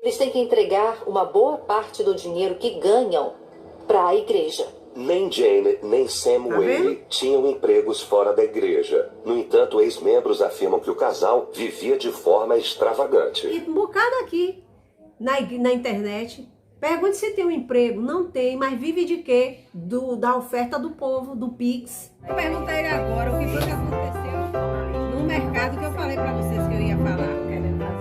Eles têm que entregar uma boa parte do dinheiro que ganham para a igreja. Nem Jane, nem Sam Whaley tinham empregos fora da igreja. No entanto, ex-membros afirmam que o casal vivia de forma extravagante. E um bocado aqui na internet, pergunte se tem um emprego. Não tem, mas vive de quê? Da oferta do povo, do Pix. Eu perguntei ele agora o que foi que aconteceu no mercado que eu falei pra vocês que eu ia falar.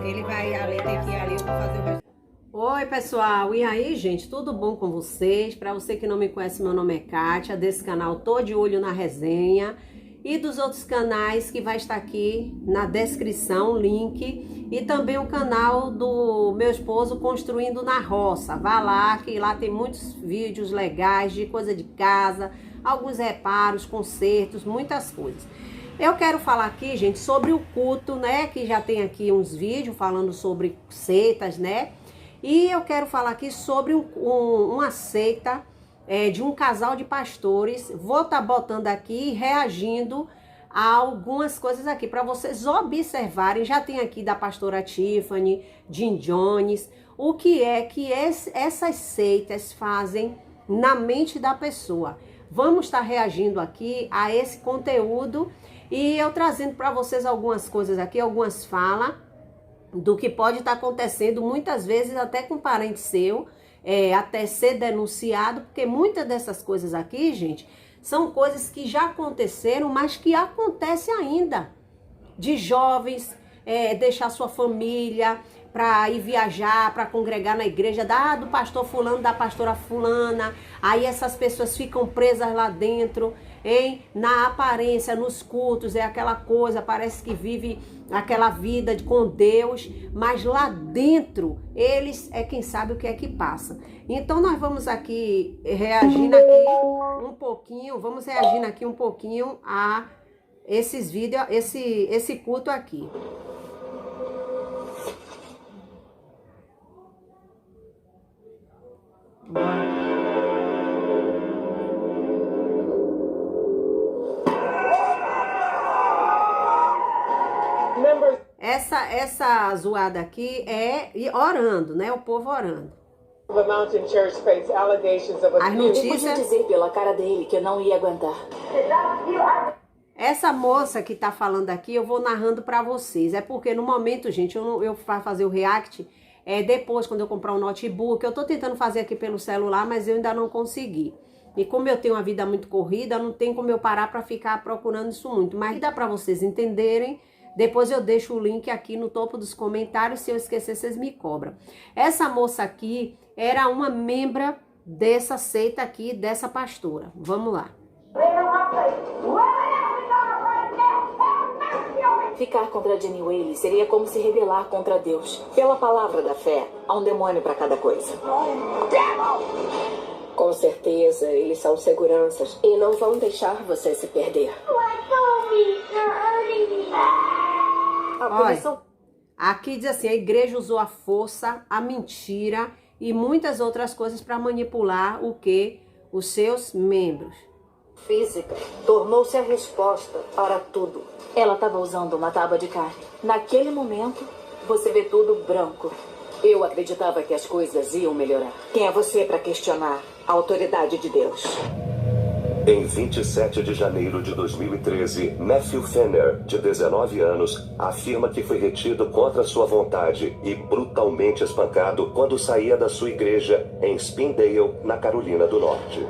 Ele vai ali, tem que ir ali, eu vou fazer o resto. Oi, pessoal. E aí, gente? Tudo bom com vocês? Para você que não me conhece, meu nome é Kátia, desse canal Tô de Olho na Resenha e dos outros canais que vai estar aqui na descrição, o link, e também o canal do meu esposo Construindo na Roça. Vá lá, que lá tem muitos vídeos legais de coisa de casa, alguns reparos, consertos, muitas coisas. Eu quero falar aqui, gente, sobre o culto, né, que já tem aqui uns vídeos falando sobre seitas, né, e eu quero falar aqui sobre uma seita de um casal de pastores. Vou estar botando aqui, reagindo a algumas coisas aqui, para vocês observarem. Já tem aqui da pastora Tiffany, Jim Jones, o que é que essas seitas fazem na mente da pessoa. Vamos estar reagindo aqui a esse conteúdo e eu trazendo para vocês algumas coisas aqui, algumas falas do que pode estar acontecendo, muitas vezes até com parente seu, até ser denunciado, porque muitas dessas coisas aqui, gente, são coisas que já aconteceram, mas que acontecem ainda. De jovens deixar sua família para ir viajar, para congregar na igreja do pastor fulano, da pastora fulana. Aí essas pessoas ficam presas lá dentro, hein? Na aparência, nos cultos, é aquela coisa, parece que vive aquela vida com Deus, mas lá dentro, eles é quem sabe o que é que passa. Então nós vamos aqui reagindo aqui um pouquinho, a esses vídeos, esse culto aqui. Essa zoada aqui é orando, né? O povo orando. As notícias... Eu podia dizer pela cara dele que eu não ia aguentar. Essa moça que tá falando aqui, eu vou narrando pra vocês. É porque no momento, gente, eu vou fazer o react depois, quando eu comprar um notebook. Eu tô tentando fazer aqui pelo celular, mas eu ainda não consegui. E como eu tenho uma vida muito corrida, não tem como eu parar pra ficar procurando isso muito. Mas dá pra vocês entenderem. Depois eu deixo o link aqui no topo dos comentários. Se eu esquecer, vocês me cobram. Essa moça aqui era uma membra dessa seita aqui, dessa pastora. Vamos lá. Ficar contra Jenny Whaley seria como se rebelar contra Deus. Pela palavra da fé, há um demônio para cada coisa. Com certeza, eles são seguranças e não vão deixar você se perder. Olha, aqui diz assim, a igreja usou a força, a mentira e muitas outras coisas para manipular o quê? Os seus membros. Física tornou-se a resposta para tudo. Ela estava usando uma tábua de carne. Naquele momento, você vê tudo branco. Eu acreditava que as coisas iam melhorar. Quem é você para questionar a autoridade de Deus? Em 27 de janeiro de 2013, Matthew Fenner, de 19 anos, afirma que foi retido contra sua vontade e brutalmente espancado quando saía da sua igreja em Spindale, na Carolina do Norte.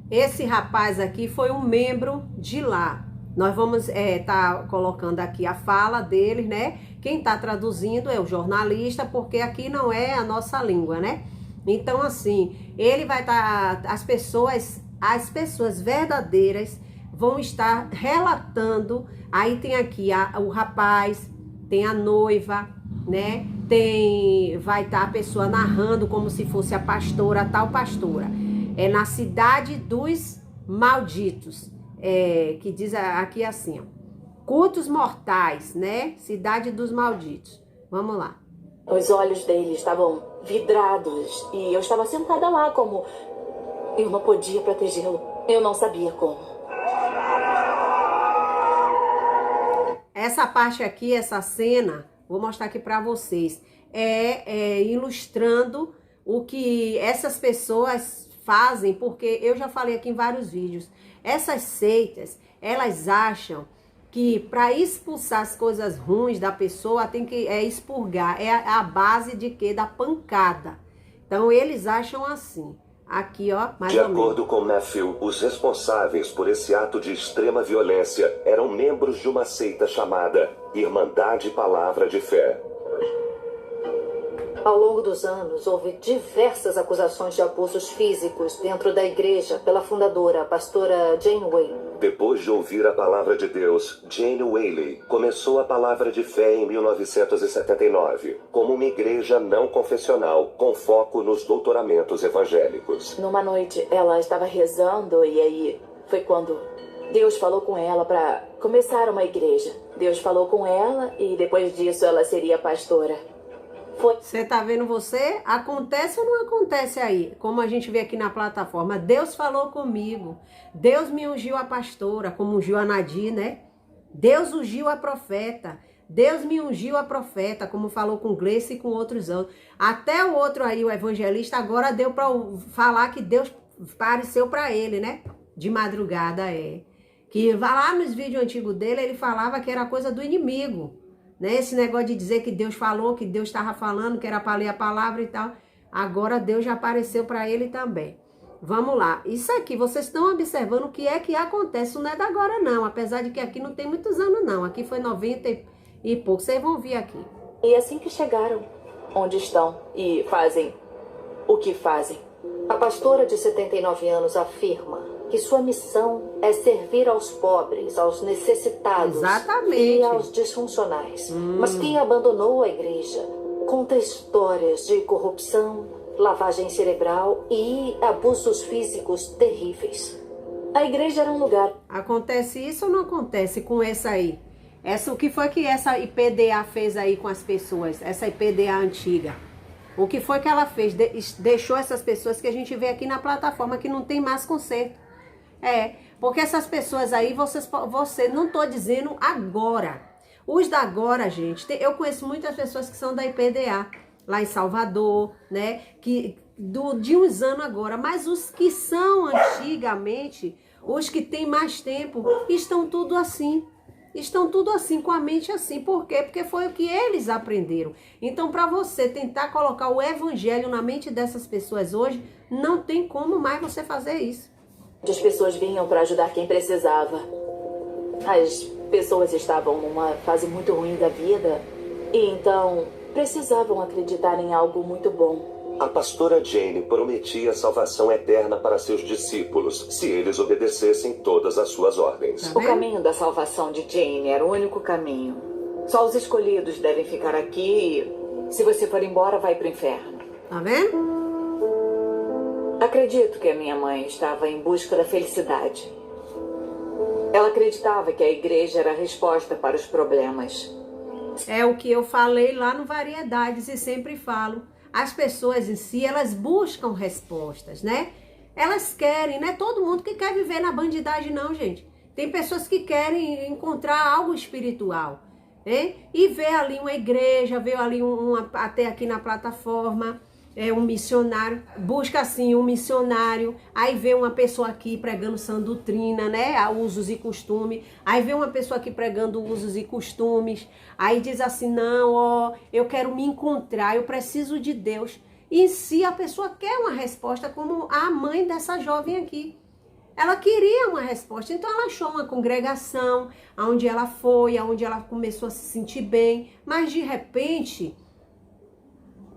Esse rapaz aqui foi um membro de lá. Nós vamos tá colocando aqui a fala dele, né? Quem tá traduzindo é o jornalista, porque aqui não é a nossa língua, né? Então, assim, ele vai estar... As pessoas verdadeiras vão estar relatando. Aí tem aqui o rapaz, tem a noiva, né? Vai estar a pessoa narrando como se fosse a pastora, a tal pastora. É na cidade dos malditos, que diz aqui assim, ó, cultos mortais, né? Cidade dos malditos. Vamos lá. Os olhos dele estavam vidrados e eu estava sentada lá como... Eu não podia protegê-lo. Eu não sabia como. Essa parte aqui, essa cena, vou mostrar aqui pra vocês. ilustrando o que essas pessoas fazem, porque eu já falei aqui em vários vídeos, essas seitas, elas acham que para expulsar as coisas ruins da pessoa tem que expurgar, é a base de quê? Da pancada. Então eles acham assim. Aqui, ó, mais de ou menos. acordo com Matthew, os responsáveis por esse ato de extrema violência eram membros de uma seita chamada Irmandade Palavra de Fé. Ao longo dos anos, houve diversas acusações de abusos físicos dentro da igreja pela fundadora, a pastora Jane Whaley. Depois de ouvir a palavra de Deus, Jane Whaley começou a Palavra de Fé em 1979, como uma igreja não confessional, com foco nos doutoramentos evangélicos. Numa noite, ela estava rezando e aí foi quando Deus falou com ela para começar uma igreja. Deus falou com ela e depois disso ela seria pastora. Você tá vendo você? Acontece ou não acontece aí? Como a gente vê aqui na plataforma, Deus falou comigo, Deus me ungiu a pastora, como ungiu a Nadir, né? Deus ungiu a profeta, Deus me ungiu a profeta, como falou com Gleice e com outros anos. Até o outro aí, o evangelista, agora deu para falar que Deus apareceu para ele, né? De madrugada, que lá nos vídeos antigos dele, ele falava que era coisa do inimigo. Né? Esse negócio de dizer que Deus falou, que Deus estava falando, que era para ler a palavra e tal. Agora Deus já apareceu para ele também. Vamos lá. Isso aqui, vocês estão observando o que é que acontece. Isso não é da agora não, apesar de que aqui não tem muitos anos não. Aqui foi 90 e pouco. Vocês vão ver aqui. E assim que chegaram, onde estão e fazem o que fazem. A pastora de 79 anos afirma que sua missão é servir aos pobres, aos necessitados. Exatamente. E aos disfuncionais. Mas quem abandonou a igreja conta histórias de corrupção, lavagem cerebral e abusos físicos terríveis. A igreja era um lugar... Acontece isso ou não acontece com essa aí? O que foi que essa IPDA fez aí com as pessoas? Essa IPDA antiga? O que foi que ela fez? Deixou essas pessoas que a gente vê aqui na plataforma que não tem mais conserto. Porque essas pessoas aí, você não tô dizendo agora. Os da agora, gente, eu conheço muitas pessoas que são da IPDA, lá em Salvador, né? De uns anos agora. Mas os que são antigamente, os que têm mais tempo, estão tudo assim. Estão tudo assim, com a mente assim. Por quê? Porque foi o que eles aprenderam. Então, para você tentar colocar o evangelho na mente dessas pessoas hoje, não tem como mais você fazer isso. As pessoas vinham para ajudar quem precisava. As pessoas estavam numa fase muito ruim da vida e então precisavam acreditar em algo muito bom. A pastora Jane prometia salvação eterna para seus discípulos, se eles obedecessem todas as suas ordens. O caminho da salvação de Jane era o único caminho. Só os escolhidos devem ficar aqui e, se você for embora, vai para o inferno. Tá vendo? Acredito que a minha mãe estava em busca da felicidade. Ela acreditava que a igreja era a resposta para os problemas. É o que eu falei lá no Variedades e sempre falo. As pessoas em si, elas buscam respostas, né? Elas querem, não é todo mundo que quer viver na bandidagem não, gente. Tem pessoas que querem encontrar algo espiritual, né? E vê ali uma igreja, vê ali até aqui na plataforma... um missionário, busca assim um missionário, aí vê uma pessoa aqui pregando sã doutrina, né, a usos e costumes, aí vê uma pessoa aqui pregando usos e costumes, aí diz assim, não, ó, eu quero me encontrar, eu preciso de Deus, e em si a pessoa quer uma resposta como a mãe dessa jovem aqui, ela queria uma resposta, então ela achou uma congregação, onde ela foi, onde ela começou a se sentir bem, mas de repente...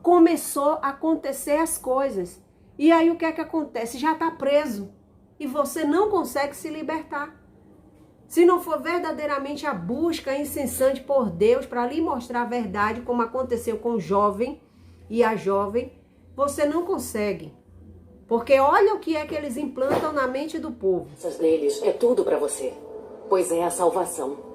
começou a acontecer as coisas. E aí o que é que acontece? Já está preso. E você não consegue se libertar. Se não for verdadeiramente a busca incessante por Deus para lhe mostrar a verdade, como aconteceu com o jovem e a jovem, você não consegue. Porque olha o que é que eles implantam na mente do povo. Essas deles é tudo para você, pois é a salvação.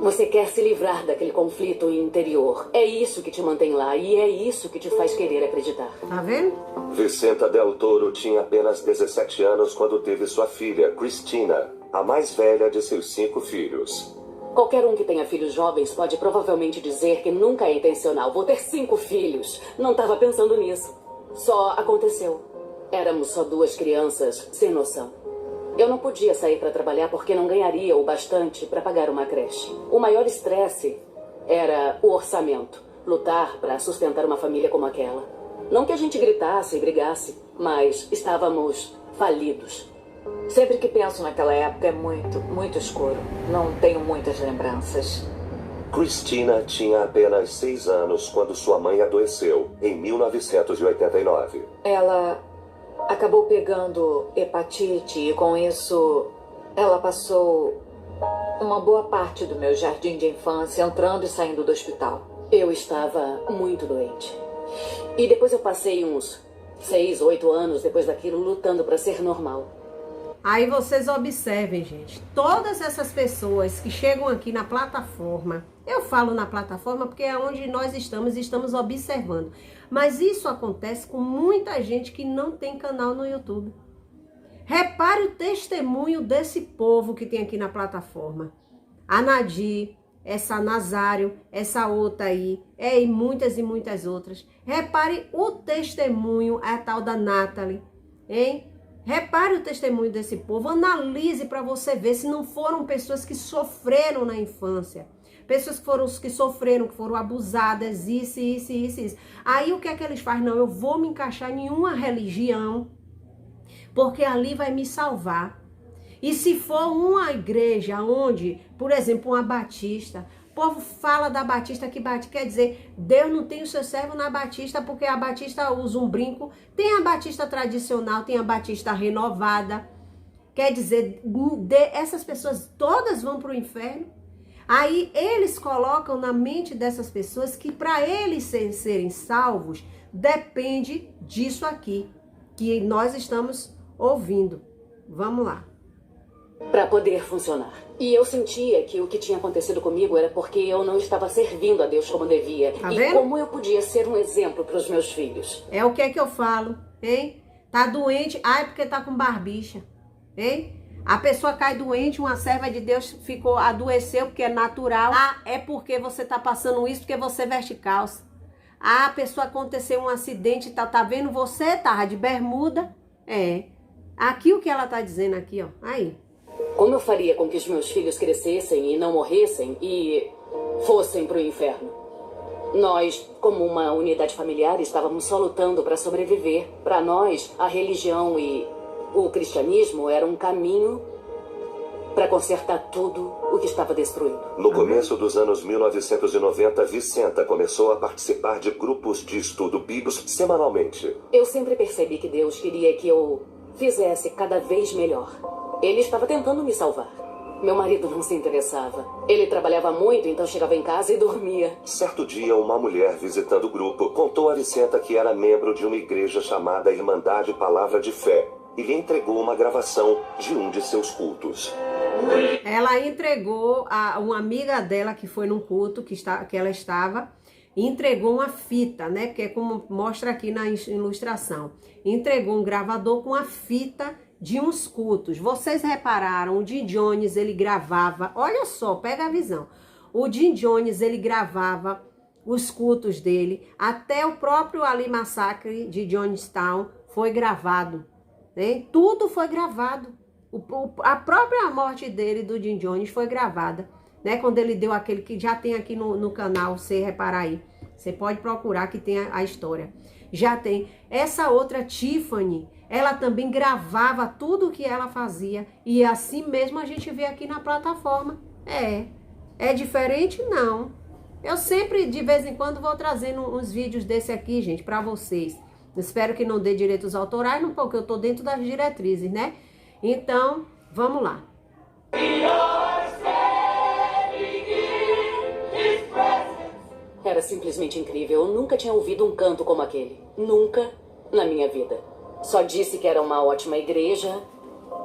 Você quer se livrar daquele conflito interior. É isso que te mantém lá e é isso que te faz querer acreditar. Tá vendo? Vicenta Del Toro tinha apenas 17 anos quando teve sua filha, Cristina, a mais velha de seus 5 filhos. Qualquer um que tenha filhos jovens pode provavelmente dizer que nunca é intencional. Vou ter 5 filhos. Não estava pensando nisso. Só aconteceu. Éramos só 2 crianças sem noção. Eu não podia sair para trabalhar porque não ganharia o bastante para pagar uma creche. O maior estresse era o orçamento. Lutar para sustentar uma família como aquela. Não que a gente gritasse e brigasse, mas estávamos falidos. Sempre que penso naquela época é muito escuro. Não tenho muitas lembranças. Christina tinha apenas 6 anos quando sua mãe adoeceu, em 1989. Ela acabou pegando hepatite e com isso ela passou uma boa parte do meu jardim de infância entrando e saindo do hospital. Eu estava muito doente. E depois eu passei uns 6, 8 anos depois daquilo lutando para ser normal. Aí vocês observem, gente, todas essas pessoas que chegam aqui na plataforma, eu falo na plataforma porque é onde nós estamos observando. Mas isso acontece com muita gente que não tem canal no YouTube. Repare o testemunho desse povo que tem aqui na plataforma. A Nadir, essa Nazário, essa outra aí, e muitas outras. Repare o testemunho, a tal da Nathalie, hein? Repare o testemunho desse povo, analise para você ver se não foram pessoas que sofreram na infância. Pessoas que sofreram, que foram abusadas, isso. Aí o que é que eles fazem? Não, eu vou me encaixar em uma religião, porque ali vai me salvar. E se for uma igreja onde, por exemplo, uma batista, o povo fala da batista que quer dizer, Deus não tem o seu servo na batista, porque a batista usa um brinco. Tem a batista tradicional, tem a batista renovada. Quer dizer, essas pessoas todas vão para o inferno. Aí eles colocam na mente dessas pessoas que para eles serem salvos, depende disso aqui, que nós estamos ouvindo. Vamos lá. Para poder funcionar. E eu sentia que o que tinha acontecido comigo era porque eu não estava servindo a Deus como devia. Tá e vendo? como eu podia ser um exemplo para os meus filhos. É o que é que eu falo, hein? Tá doente, porque tá com barbicha, hein? A pessoa cai doente, uma serva de Deus adoeceu porque é natural. É porque você tá passando isso porque você veste calça. A pessoa aconteceu um acidente, tá vendo? Você tava de bermuda. Aqui o que ela tá dizendo aqui, ó. Aí. Como eu faria com que os meus filhos crescessem e não morressem e fossem para o inferno? Nós, como uma unidade familiar, estávamos só lutando para sobreviver. Para nós, a religião e o cristianismo eram um caminho para consertar tudo o que estava destruído. No começo dos anos 1990, Vicenta começou a participar de grupos de estudo bíblicos semanalmente. Eu sempre percebi que Deus queria que eu fizesse cada vez melhor. Ele estava tentando me salvar. Meu marido não se interessava. Ele trabalhava muito, então chegava em casa e dormia. Certo dia, uma mulher visitando o grupo contou a Vicenta que era membro de uma igreja chamada Irmandade Palavra de Fé e lhe entregou uma gravação de um de seus cultos. Ela entregou a uma amiga dela que foi num culto que ela estava, entregou uma fita, né? Que é como mostra aqui na ilustração. Entregou um gravador com a fita de uns cultos. Vocês repararam, o Jim Jones, ele gravava, olha só, pega a visão. O Jim Jones, ele gravava os cultos dele, até o próprio Ali Massacre de Jonestown foi gravado, né? Tudo foi gravado. A própria morte dele, do Jim Jones, foi gravada, né? Quando ele deu aquele que já tem aqui no canal, você reparar aí. Você pode procurar que tem a história. Já tem. Essa outra, Tiffany, ela também gravava tudo o que ela fazia. E assim mesmo a gente vê aqui na plataforma. É diferente? Não. Eu sempre, de vez em quando, vou trazendo uns vídeos desse aqui, gente, pra vocês. Espero que não dê direitos autorais, não, porque eu tô dentro das diretrizes, né? Então, vamos lá. Era simplesmente incrível. Eu nunca tinha ouvido um canto como aquele. Nunca na minha vida. Só disse que era uma ótima igreja,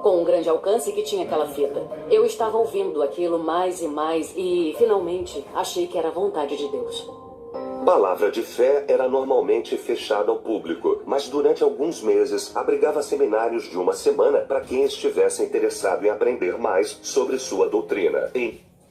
com um grande alcance e que tinha aquela fita. Eu estava ouvindo aquilo mais e mais e, finalmente, achei que era a vontade de Deus. Palavra de Fé era normalmente fechada ao público, mas durante alguns meses abrigava seminários de uma semana para quem estivesse interessado em aprender mais sobre sua doutrina.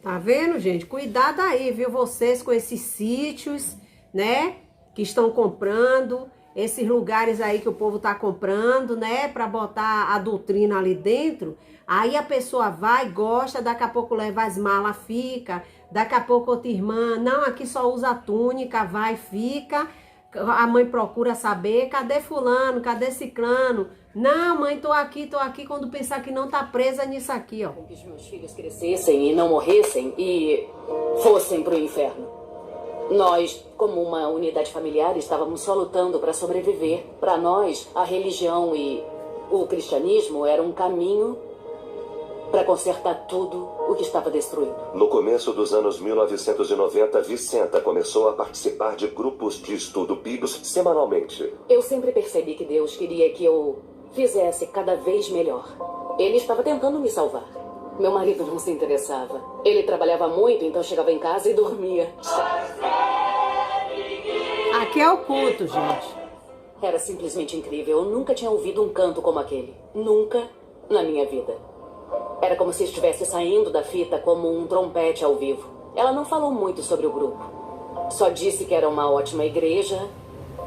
Tá vendo, gente? Cuidado aí, viu? Vocês com esses sítios, né? Que estão comprando, esses lugares aí que o povo tá comprando, né? Pra botar a doutrina ali dentro. Aí a pessoa vai, gosta, daqui a pouco leva as malas, fica. Daqui a pouco outra irmã, não, aqui só usa túnica, vai, fica. A mãe procura saber, cadê fulano, cadê ciclano? Não, mãe, tô aqui, quando pensar que não tá presa nisso aqui, ó. Que os meus filhos crescessem e não morressem e fossem pro inferno. Nós, como uma unidade familiar, estávamos só lutando para sobreviver. Para nós, a religião e o cristianismo eram um caminho para consertar tudo o que estava destruído. No começo dos anos 1990, Vicenta começou a participar de grupos de estudo bíblicos semanalmente. Eu sempre percebi que Deus queria que eu fizesse cada vez melhor. Ele estava tentando me salvar. Meu marido não se interessava. Ele trabalhava muito, então chegava em casa e dormia. Aqui é o culto, gente. Era simplesmente incrível. Eu nunca tinha ouvido um canto como aquele. Nunca na minha vida. Era como se estivesse saindo da fita como um trompete ao vivo. Ela não falou muito sobre o grupo. Só disse que era uma ótima igreja,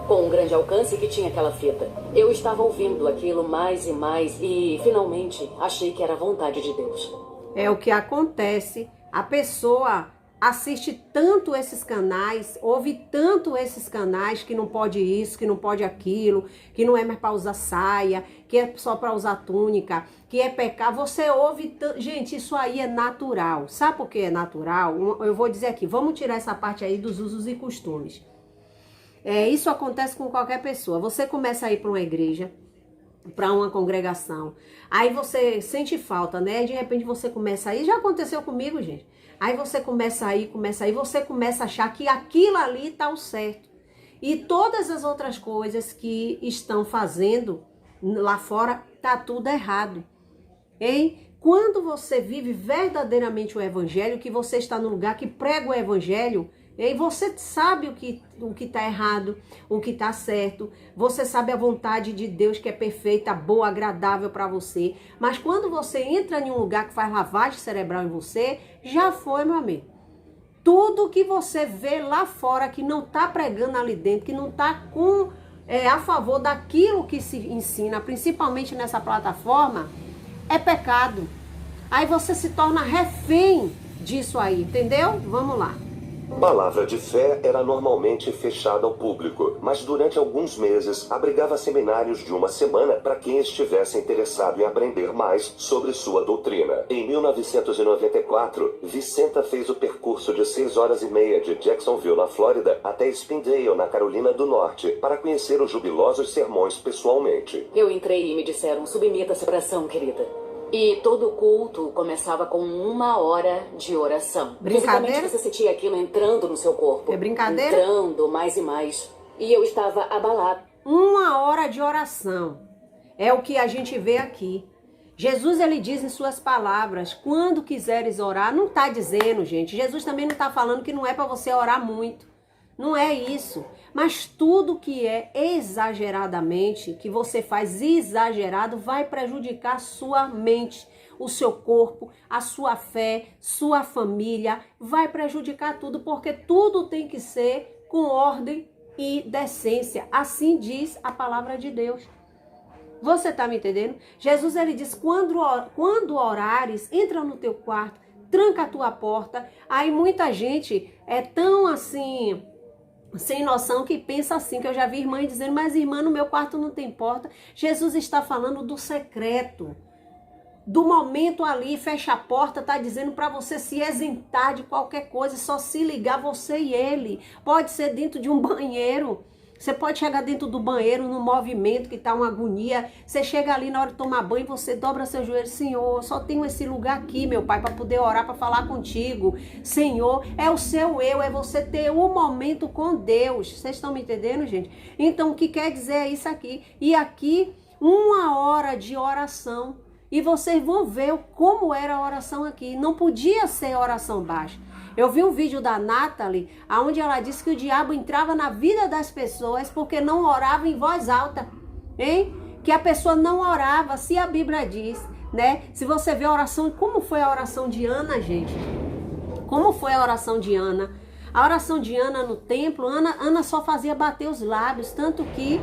com um grande alcance e que tinha aquela fita. Eu estava ouvindo aquilo mais e mais e, finalmente, achei que era a vontade de Deus. É o que acontece. A pessoa assiste tanto esses canais, ouve tanto esses canais que não pode isso, que não pode aquilo, que não é mais para usar saia, que é só para usar túnica, que é pecar. Você ouve... Gente, isso aí é natural. Sabe por que é natural? Eu vou dizer aqui, vamos tirar essa parte aí dos usos e costumes. Isso acontece com qualquer pessoa. Você começa a ir para uma igreja, para uma congregação, aí você sente falta, né? De repente você começa a ir, já aconteceu comigo, gente. Aí você começa a ir, você começa a achar que aquilo ali tá o certo. E todas as outras coisas que estão fazendo lá fora, tá tudo errado. Hein? Quando você vive verdadeiramente o evangelho, que você está no lugar que prega o evangelho, e você sabe o que tá errado, o que tá certo. Você sabe a vontade de Deus que é perfeita, boa, agradável para você. Mas quando você entra em um lugar que faz lavagem cerebral em você, já foi, meu amigo. Tudo que você vê lá fora que não tá pregando ali dentro, que não tá a favor daquilo que se ensina, principalmente nessa plataforma, é pecado. Aí você se torna refém disso aí, entendeu? Vamos lá. Palavra de Fé era normalmente fechada ao público, mas durante alguns meses abrigava seminários de uma semana para quem estivesse interessado em aprender mais sobre sua doutrina. Em 1994, Vicenta fez o percurso de 6 horas e meia de Jacksonville, na Flórida, até Spindale, na Carolina do Norte, para conhecer os jubilosos sermões pessoalmente. Eu entrei e me disseram, submeta-se à oração, querida. E todo culto começava com 1 hora de oração. Brincadeira? Fisicamente você sentia aquilo entrando no seu corpo. É brincadeira? Entrando mais e mais. E eu estava abalada. 1 hora de oração. É o que a gente vê aqui. Jesus, ele diz em suas palavras, quando quiseres orar, não está dizendo, gente. Jesus também não está falando que não é para você orar muito. Não é isso. Mas tudo que é exageradamente, que você faz exagerado, vai prejudicar a sua mente, o seu corpo, a sua fé, sua família. Vai prejudicar tudo, porque tudo tem que ser com ordem e decência. Assim diz a palavra de Deus. Você tá me entendendo? Jesus, ele diz, quando orares, entra no teu quarto, tranca a tua porta. Aí muita gente é tão assim... sem noção que pensa assim, que eu já vi irmã dizendo, mas irmã, no meu quarto não tem porta. Jesus está falando do secreto, do momento ali, fecha a porta, tá dizendo para você se isentar de qualquer coisa, só se ligar você e ele. Pode ser dentro de um banheiro, você pode chegar dentro do banheiro, no movimento que tá uma agonia, você chega ali na hora de tomar banho, você dobra seu joelho, Senhor, só tenho esse lugar aqui, meu Pai, para poder orar, para falar contigo. Senhor, é o seu eu, é você ter um momento com Deus. Vocês estão me entendendo, gente? Então, o que quer dizer é isso aqui. E aqui, 1 hora de oração. E vocês vão ver como era a oração aqui. Não podia ser oração baixa. Eu vi um vídeo da Nathalie, onde ela disse que o diabo entrava na vida das pessoas porque não orava em voz alta, hein? Que a pessoa não orava, se a Bíblia diz, né? Se você vê a oração, como foi a oração de Ana, gente? Como foi a oração de Ana? A oração de Ana no templo, Ana só fazia bater os lábios, tanto que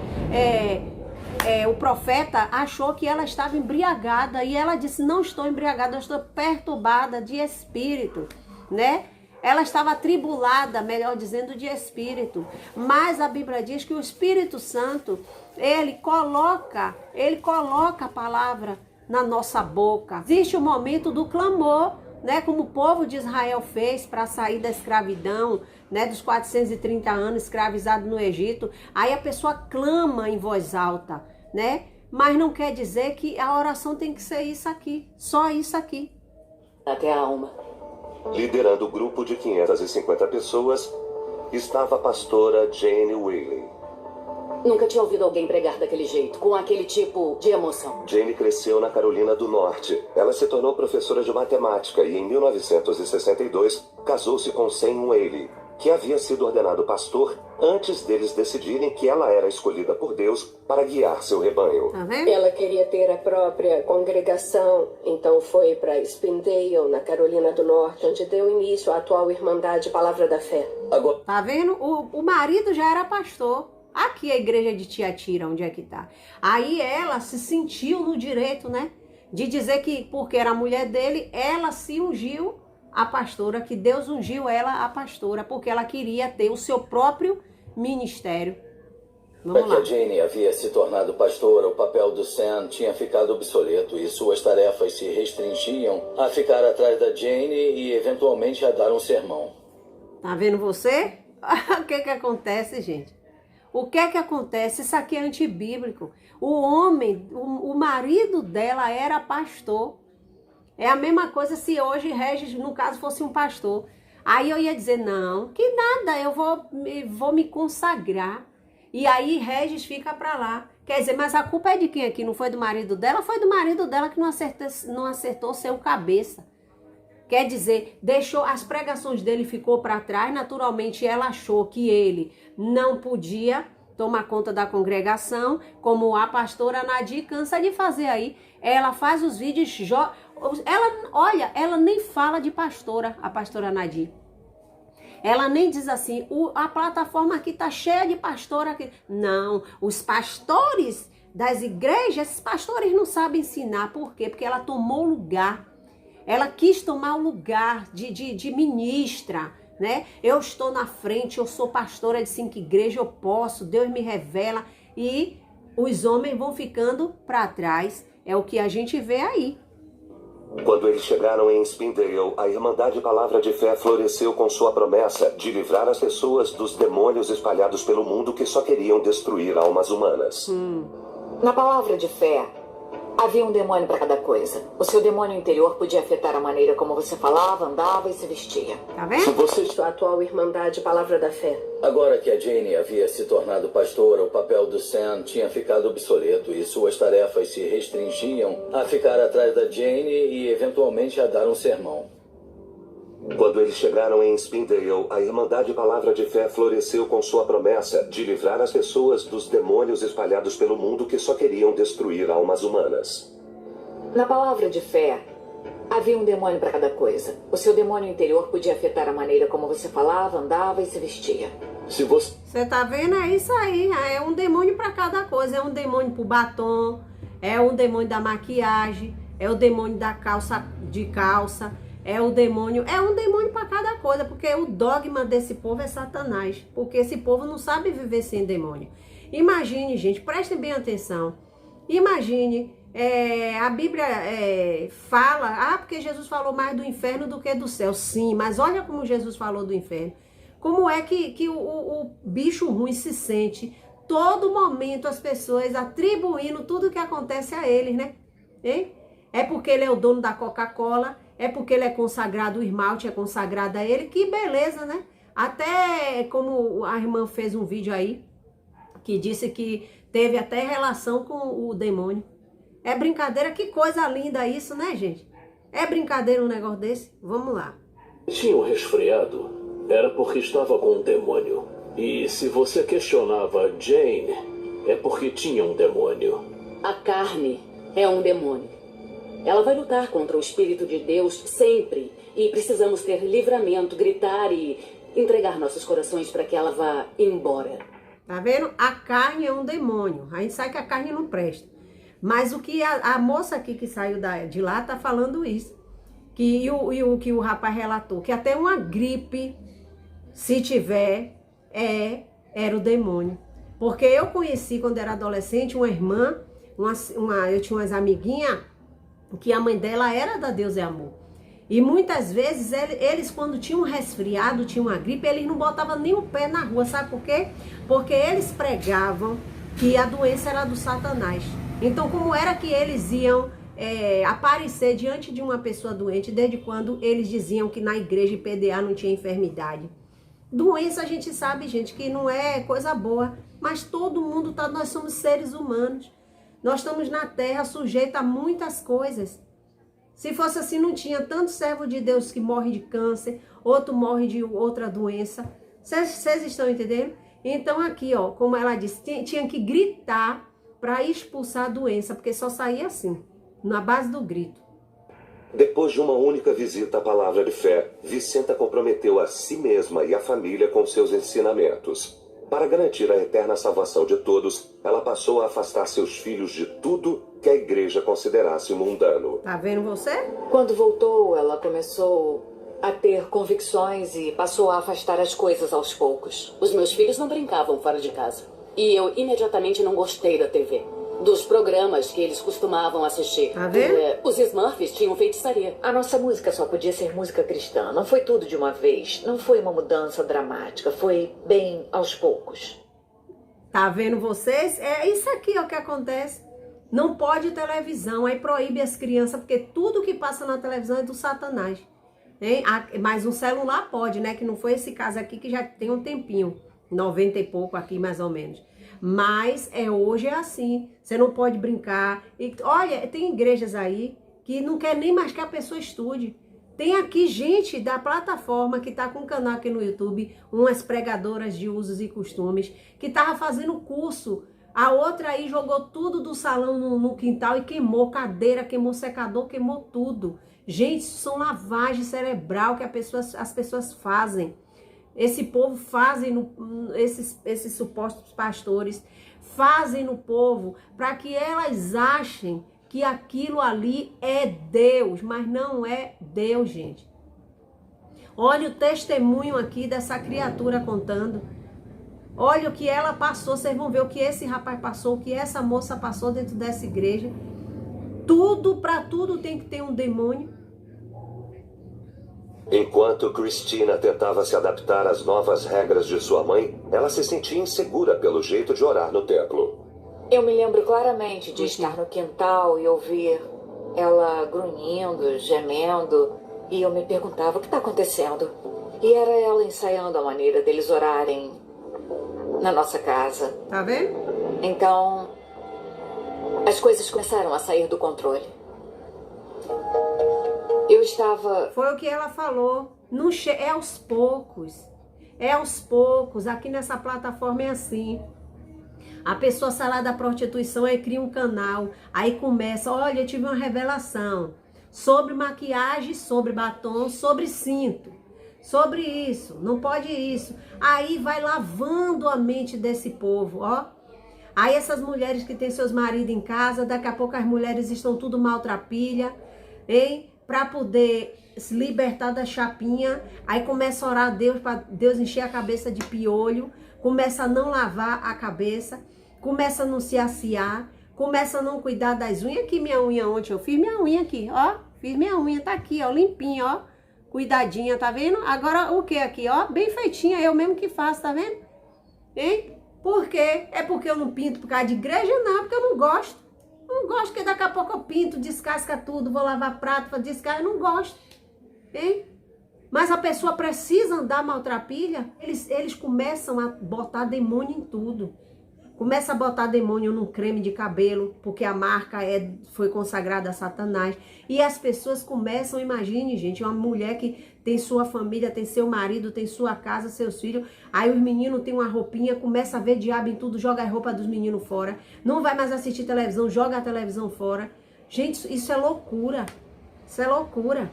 o profeta achou que ela estava embriagada e ela disse: não estou embriagada, eu estou perturbada de espírito, né? Ela estava atribulada, melhor dizendo, de espírito. Mas a Bíblia diz que o Espírito Santo, ele coloca a palavra na nossa boca. Existe o momento do clamor, né, como o povo de Israel fez para sair da escravidão, né, dos 430 anos escravizado no Egito. Aí a pessoa clama em voz alta, né? Mas não quer dizer que a oração tem que ser isso aqui, só isso aqui. Até a alma. Liderando o grupo de 550 pessoas, estava a pastora Jane Whaley. Nunca tinha ouvido alguém pregar daquele jeito, com aquele tipo de emoção. Jane cresceu na Carolina do Norte. Ela se tornou professora de matemática e, em 1962, casou-se com Sam Whaley, que havia sido ordenado pastor antes deles decidirem que ela era escolhida por Deus para guiar seu rebanho. Ela queria ter a própria congregação, então foi para Spindale, na Carolina do Norte, onde deu início à atual Irmandade Palavra da Fé. Agora... Tá vendo? O marido já era pastor. Aqui a igreja de Tiatira, onde é que tá? Aí ela se sentiu no direito, né? De dizer que, porque era a mulher dele, ela se ungiu a pastora, que Deus ungiu ela a pastora, porque ela queria ter o seu próprio ministério. Vamos lá. Que a Jane havia se tornado pastora, o papel do Sam tinha ficado obsoleto e suas tarefas se restringiam a ficar atrás da Jane e eventualmente a dar um sermão. Tá vendo você? O que acontece, gente? O que acontece? Isso aqui é antibíblico. O homem, o marido dela era pastor. É a mesma coisa se hoje Regis, no caso, fosse um pastor. Aí eu ia dizer, não, que nada, eu vou me consagrar. E aí Regis fica pra lá. Quer dizer, mas a culpa é de quem aqui? Não foi do marido dela? Foi do marido dela que não acertou seu cabeça. Quer dizer, deixou as pregações dele, ficou para trás. Naturalmente, ela achou que ele não podia tomar conta da congregação, como a pastora Nadir cansa de fazer aí. Ela faz os vídeos, ela nem fala de pastora, a pastora Nadir. Ela nem diz assim, a plataforma aqui tá cheia de pastora aqui. Não, os pastores das igrejas, esses pastores não sabem ensinar. Por quê? Porque ela tomou lugar. Ela quis tomar o lugar de ministra, né? Eu estou na frente, eu sou pastora de 5 igrejas, eu posso, Deus me revela. E os homens vão ficando para trás. É o que a gente vê aí. Quando eles chegaram em Spindale, a Irmandade Palavra de Fé floresceu com sua promessa de livrar as pessoas dos demônios espalhados pelo mundo que só queriam destruir almas humanas. Na Palavra de Fé, havia um demônio para cada coisa. O seu demônio interior podia afetar a maneira como você falava, andava e se vestia. Tá vendo? A atual Irmandade Palavra da Fé. Agora que a Jane havia se tornado pastora, o papel do Sam tinha ficado obsoleto e suas tarefas se restringiam a ficar atrás da Jane e eventualmente a dar um sermão. Quando eles chegaram em Spindale, a Irmandade Palavra de Fé floresceu com sua promessa de livrar as pessoas dos demônios espalhados pelo mundo que só queriam destruir almas humanas. Na Palavra de Fé, havia um demônio para cada coisa. O seu demônio interior podia afetar a maneira como você falava, andava e se vestia. Você tá vendo? É isso aí. É um demônio para cada coisa. É um demônio pro batom, é um demônio da maquiagem, é o demônio da calça, é um demônio para cada coisa, porque o dogma desse povo é Satanás, porque esse povo não sabe viver sem demônio. Imagine, gente, prestem bem atenção. Imagine, a Bíblia fala, porque Jesus falou mais do inferno do que do céu. Sim, mas olha como Jesus falou do inferno. Como é que o bicho ruim se sente todo momento, as pessoas atribuindo tudo que acontece a eles, né? Hein? É porque ele é o dono da Coca-Cola, é porque ele é consagrado, o esmalte é consagrado a ele. Que beleza, né? Até como a irmã fez um vídeo aí, que disse que teve até relação com o demônio. É brincadeira, que coisa linda isso, né, gente? É brincadeira um negócio desse? Vamos lá. Tinha um resfriado, era porque estava com um demônio. E se você questionava Jane, é porque tinha um demônio. A carne é um demônio. Ela vai lutar contra o Espírito de Deus sempre E precisamos ter livramento, gritar e entregar nossos corações para que ela vá embora. Tá vendo? A carne é um demônio. A gente sabe que a carne não presta. Mas o que a moça aqui que saiu de lá tá falando isso. Que o que o rapaz relatou, que até uma gripe, se tiver, era o demônio. Porque eu conheci, quando era adolescente, uma irmã, eu tinha umas amiguinhas, que a mãe dela era da Deus é Amor. E muitas vezes, eles quando tinham um resfriado, tinham uma gripe, eles não botavam nem o pé na rua, sabe por quê? Porque eles pregavam que a doença era do Satanás. Então, como era que eles iam aparecer diante de uma pessoa doente, desde quando eles diziam que na igreja PDA não tinha enfermidade? Doença a gente sabe, gente, que não é coisa boa, mas todo mundo nós somos seres humanos. Nós estamos na terra sujeitos a muitas coisas. Se fosse assim, não tinha tanto servo de Deus que morre de câncer, outro morre de outra doença. Vocês estão entendendo? Então aqui, ó, como ela disse, tinha que gritar para expulsar a doença, porque só saía assim, na base do grito. Depois de uma única visita à palavra de fé, Vicenta comprometeu a si mesma e a família com seus ensinamentos. Para garantir a eterna salvação de todos, ela passou a afastar seus filhos de tudo que a igreja considerasse mundano. Tá vendo você? Quando voltou, ela começou a ter convicções e passou a afastar as coisas aos poucos. Os meus filhos não brincavam fora de casa. E eu imediatamente não gostei da TV. Dos programas que eles costumavam assistir. Tá vendo? Os Smurfs tinham feitiçaria. A nossa música só podia ser música cristã. Não foi tudo de uma vez. Não foi uma mudança dramática. Foi bem aos poucos. Tá vendo vocês? É isso aqui, ó, que acontece. Não pode televisão. Aí proíbe as crianças, porque tudo que passa na televisão é do Satanás. Hein? Mas um celular pode, né? Que não foi esse caso aqui, que já tem um tempinho. 90 e pouco aqui, mais ou menos. Mas hoje é assim. Você não pode brincar. E, olha, tem igrejas aí que não quer nem mais que a pessoa estude. Tem aqui gente da plataforma que tá com um canal aqui no YouTube, umas pregadoras de usos e costumes, que tava fazendo curso. A outra aí jogou tudo do salão no quintal e queimou cadeira, queimou secador, queimou tudo. Gente, isso são lavagem cerebral que as pessoas fazem. Esse povo fazem, esses supostos pastores, fazem no povo para que elas achem que aquilo ali é Deus, mas não é Deus, gente. Olha o testemunho aqui dessa criatura contando. Olha o que ela passou, vocês vão ver o que esse rapaz passou, o que essa moça passou dentro dessa igreja. Para tudo tem que ter um demônio. Enquanto Cristina tentava se adaptar às novas regras de sua mãe, ela se sentia insegura pelo jeito de orar no templo. Eu me lembro claramente de estar no quintal e ouvir ela grunhindo, gemendo, e eu me perguntava o que está acontecendo. E era ela ensaiando a maneira deles orarem na nossa casa. Tá vendo? Então, as coisas começaram a sair do controle. Eu estava... Foi o que ela falou. Não é aos poucos. É aos poucos. Aqui nessa plataforma é assim. A pessoa sai lá da prostituição, aí cria um canal. Aí começa, olha, eu tive uma revelação sobre maquiagem, sobre batom, sobre cinto. Sobre isso. Não pode isso. Aí vai lavando a mente desse povo, ó. Aí essas mulheres que têm seus maridos em casa, daqui a pouco as mulheres estão tudo maltrapilha, hein? Para poder se libertar da chapinha, aí começa a orar a Deus, para Deus encher a cabeça de piolho, começa a não lavar a cabeça, começa a não se aciar, começa a não cuidar das unhas. Aqui minha unha ontem, eu fiz minha unha aqui, ó, fiz minha unha, tá aqui, ó, limpinha, ó, cuidadinha, tá vendo? Agora o que aqui, ó, bem feitinha, eu mesmo que faço, tá vendo? Hein? Por quê? É porque eu não pinto por causa de igreja? Não, porque eu não gosto. Não gosto, porque daqui a pouco eu pinto, descasca tudo, vou lavar prato, descascar, eu não gosto. Hein? Mas a pessoa precisa andar maltrapilha, eles começam a botar demônio em tudo. Começa a botar demônio num creme de cabelo, porque a marca foi consagrada a Satanás. E as pessoas começam, imagine, gente, uma mulher que tem sua família, tem seu marido, tem sua casa, seus filhos. Aí os meninos têm uma roupinha, começa a ver diabo em tudo, joga a roupa dos meninos fora. Não vai mais assistir televisão, joga a televisão fora. Gente, isso é loucura. Isso é loucura.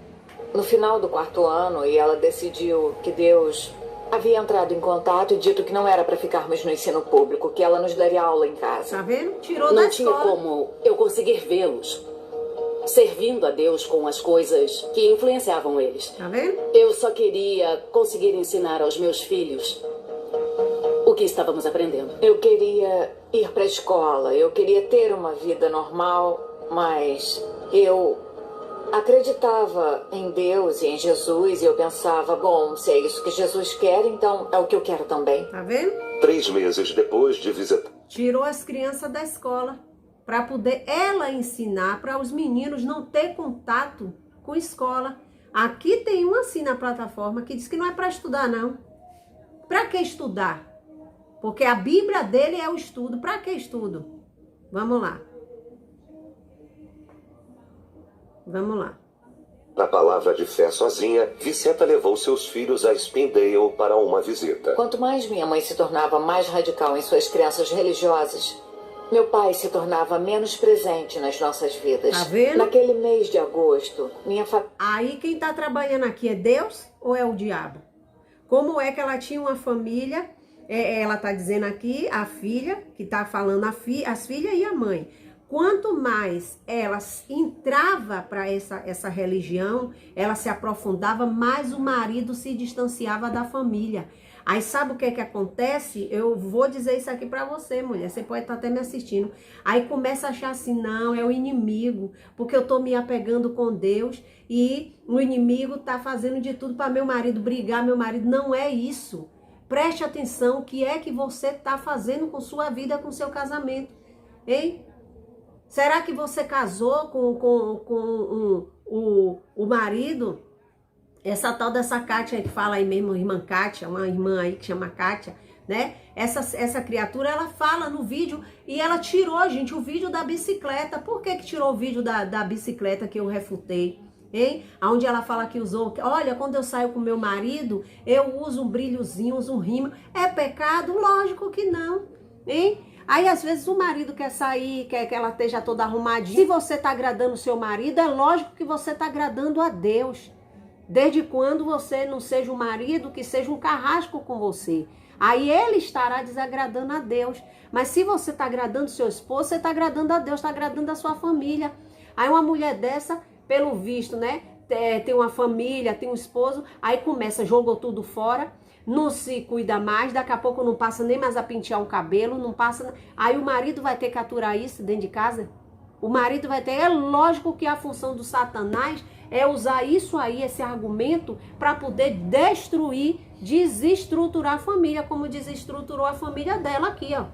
no final do 4º ano e ela decidiu que Deus havia entrado em contato e dito que não era para ficarmos no ensino público, que ela nos daria aula em casa. Tá vendo? Tirou Não da tinha escola. como eu conseguir vê-los servindo a Deus com as coisas que influenciavam eles. Tá vendo? Eu só queria conseguir ensinar aos meus filhos o que estávamos aprendendo. Eu queria ir para a escola, eu queria ter uma vida normal, mas eu acreditava em Deus e em Jesus e eu pensava, bom, se é isso que Jesus quer, então é o que eu quero também. Tá vendo? 3 meses depois de visitar... Tirou as crianças da escola para poder ela ensinar para os meninos não ter contato com escola. Aqui tem um assim na plataforma que diz que não é para estudar, não. Para que estudar? Porque a Bíblia dele é o estudo. Para que estudo? Vamos lá. Vamos lá. Na palavra de fé sozinha, Vicenta levou seus filhos a Spindale para uma visita. Quanto mais minha mãe se tornava mais radical em suas crenças religiosas, meu pai se tornava menos presente nas nossas vidas. Tá vendo? Naquele mês de agosto, minha família... Aí quem tá trabalhando aqui é Deus ou é o diabo? Como é que ela tinha uma família? Ela tá dizendo aqui, a filha, que tá falando as filhas e a mãe. Quanto mais ela entrava para essa religião, ela se aprofundava, mais o marido se distanciava da família. Aí sabe o que acontece? Eu vou dizer isso aqui para você, mulher, você pode estar até me assistindo. Aí começa a achar assim, não, é o inimigo, porque eu tô me apegando com Deus e o inimigo tá fazendo de tudo para meu marido brigar, meu marido. Não é isso. Preste atenção, o que é que você tá fazendo com sua vida, com seu casamento, hein? Será que você casou com o marido? Essa tal dessa Kátia que fala aí mesmo, irmã Kátia, uma irmã aí que chama Kátia, né? Essa criatura, ela fala no vídeo e ela tirou, gente, o vídeo da bicicleta. Por que tirou o vídeo da bicicleta que eu refutei? Hein? Onde ela fala que usou, olha, quando eu saio com meu marido, eu uso um brilhozinho, uso um rímel. É pecado? Lógico que não, hein? Aí, às vezes, o marido quer sair, quer que ela esteja toda arrumadinha. Se você está agradando o seu marido, é lógico que você está agradando a Deus. Desde quando você não seja um marido, que seja um carrasco com você. Aí ele estará desagradando a Deus. Mas se você está agradando o seu esposo, você está agradando a Deus, está agradando a sua família. Aí uma mulher dessa, pelo visto, né, tem uma família, tem um esposo, aí começa, jogou tudo fora, não se cuida mais, daqui a pouco não passa nem mais a pentear o cabelo, não passa... Aí o marido vai ter que aturar isso dentro de casa? O marido vai ter... É lógico que a função do Satanás é usar isso aí, esse argumento, para poder destruir, desestruturar a família, como desestruturou a família dela aqui, ó.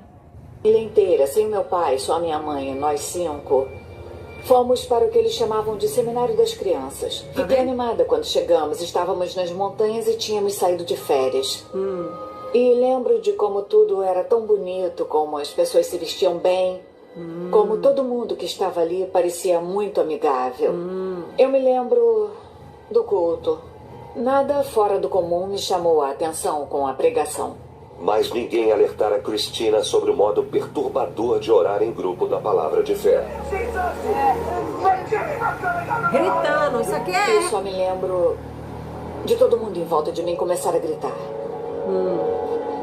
Família inteira, sem meu pai, só minha mãe, nós 5... Fomos para o que eles chamavam de Seminário das Crianças. Fiquei animada quando chegamos. Estávamos nas montanhas e tínhamos saído de férias. E lembro de como tudo era tão bonito, como as pessoas se vestiam bem, como todo mundo que estava ali parecia muito amigável. Eu me lembro do culto. Nada fora do comum me chamou a atenção com a pregação. Mas ninguém alertara Cristina sobre o modo perturbador de orar em grupo da palavra de fé. Gritando, isso aqui é... Eu só me lembro de todo mundo em volta de mim começar a gritar.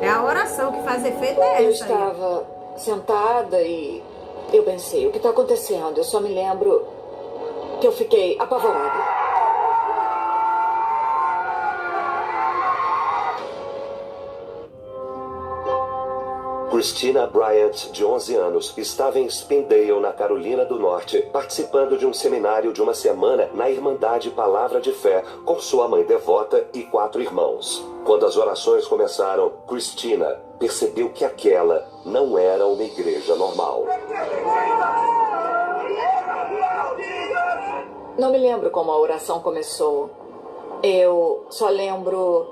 É a oração que faz efeito, é Eu essa aí. estava sentada e eu pensei, o que está acontecendo? Eu só me lembro que eu fiquei apavorada. Christina Bryant, de 11 anos, estava em Spindale, na Carolina do Norte, participando de um seminário de uma semana na Irmandade Palavra de Fé, com sua mãe devota e 4 irmãos. Quando as orações começaram, Christina percebeu que aquela não era uma igreja normal. Não me lembro como a oração começou. Eu só lembro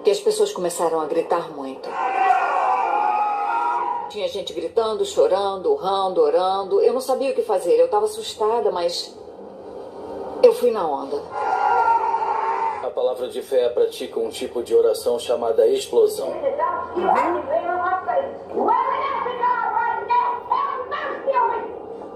que as pessoas começaram a gritar muito. Tinha gente gritando, chorando, urrando, orando. Eu não sabia o que fazer. Eu estava assustada, mas eu fui na onda. A palavra de fé pratica um tipo de oração chamada explosão.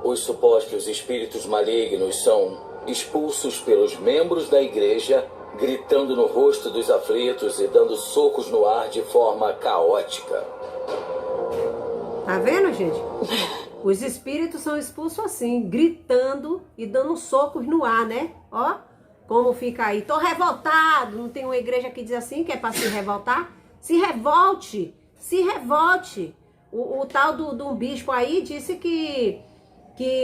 Os supostos espíritos malignos são expulsos pelos membros da igreja, gritando no rosto dos aflitos e dando socos no ar de forma caótica. Tá vendo, gente? Os espíritos são expulsos assim, gritando e dando socos no ar, né? Ó, como fica aí. Tô revoltado. Não tem uma igreja que diz assim, que é para se revoltar? Se revolte, se revolte. O tal do um bispo aí disse que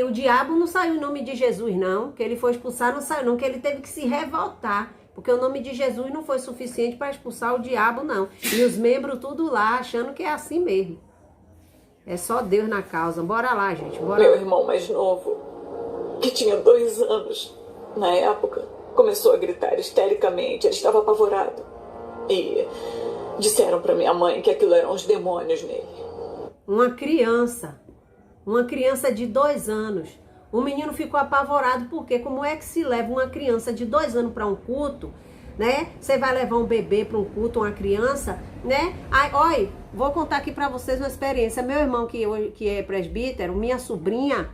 o diabo não saiu em nome de Jesus, não. Que ele foi expulsar, não saiu não. Que ele teve que se revoltar. Porque o nome de Jesus não foi suficiente para expulsar o diabo, não. E os membros tudo lá, achando que é assim mesmo. É só Deus na causa. Bora lá, gente. Bora Meu lá. irmão mais novo, que tinha 2 anos, na época, começou a gritar histericamente. Ele estava apavorado. E disseram para minha mãe que aquilo eram os demônios nele. Uma criança de 2 anos. O menino ficou apavorado porque como é que se leva uma criança de 2 anos para um culto, né? Você vai levar um bebê para um culto, uma criança, né? Aí, olha, vou contar aqui para vocês uma experiência. Meu irmão que é presbítero, minha sobrinha,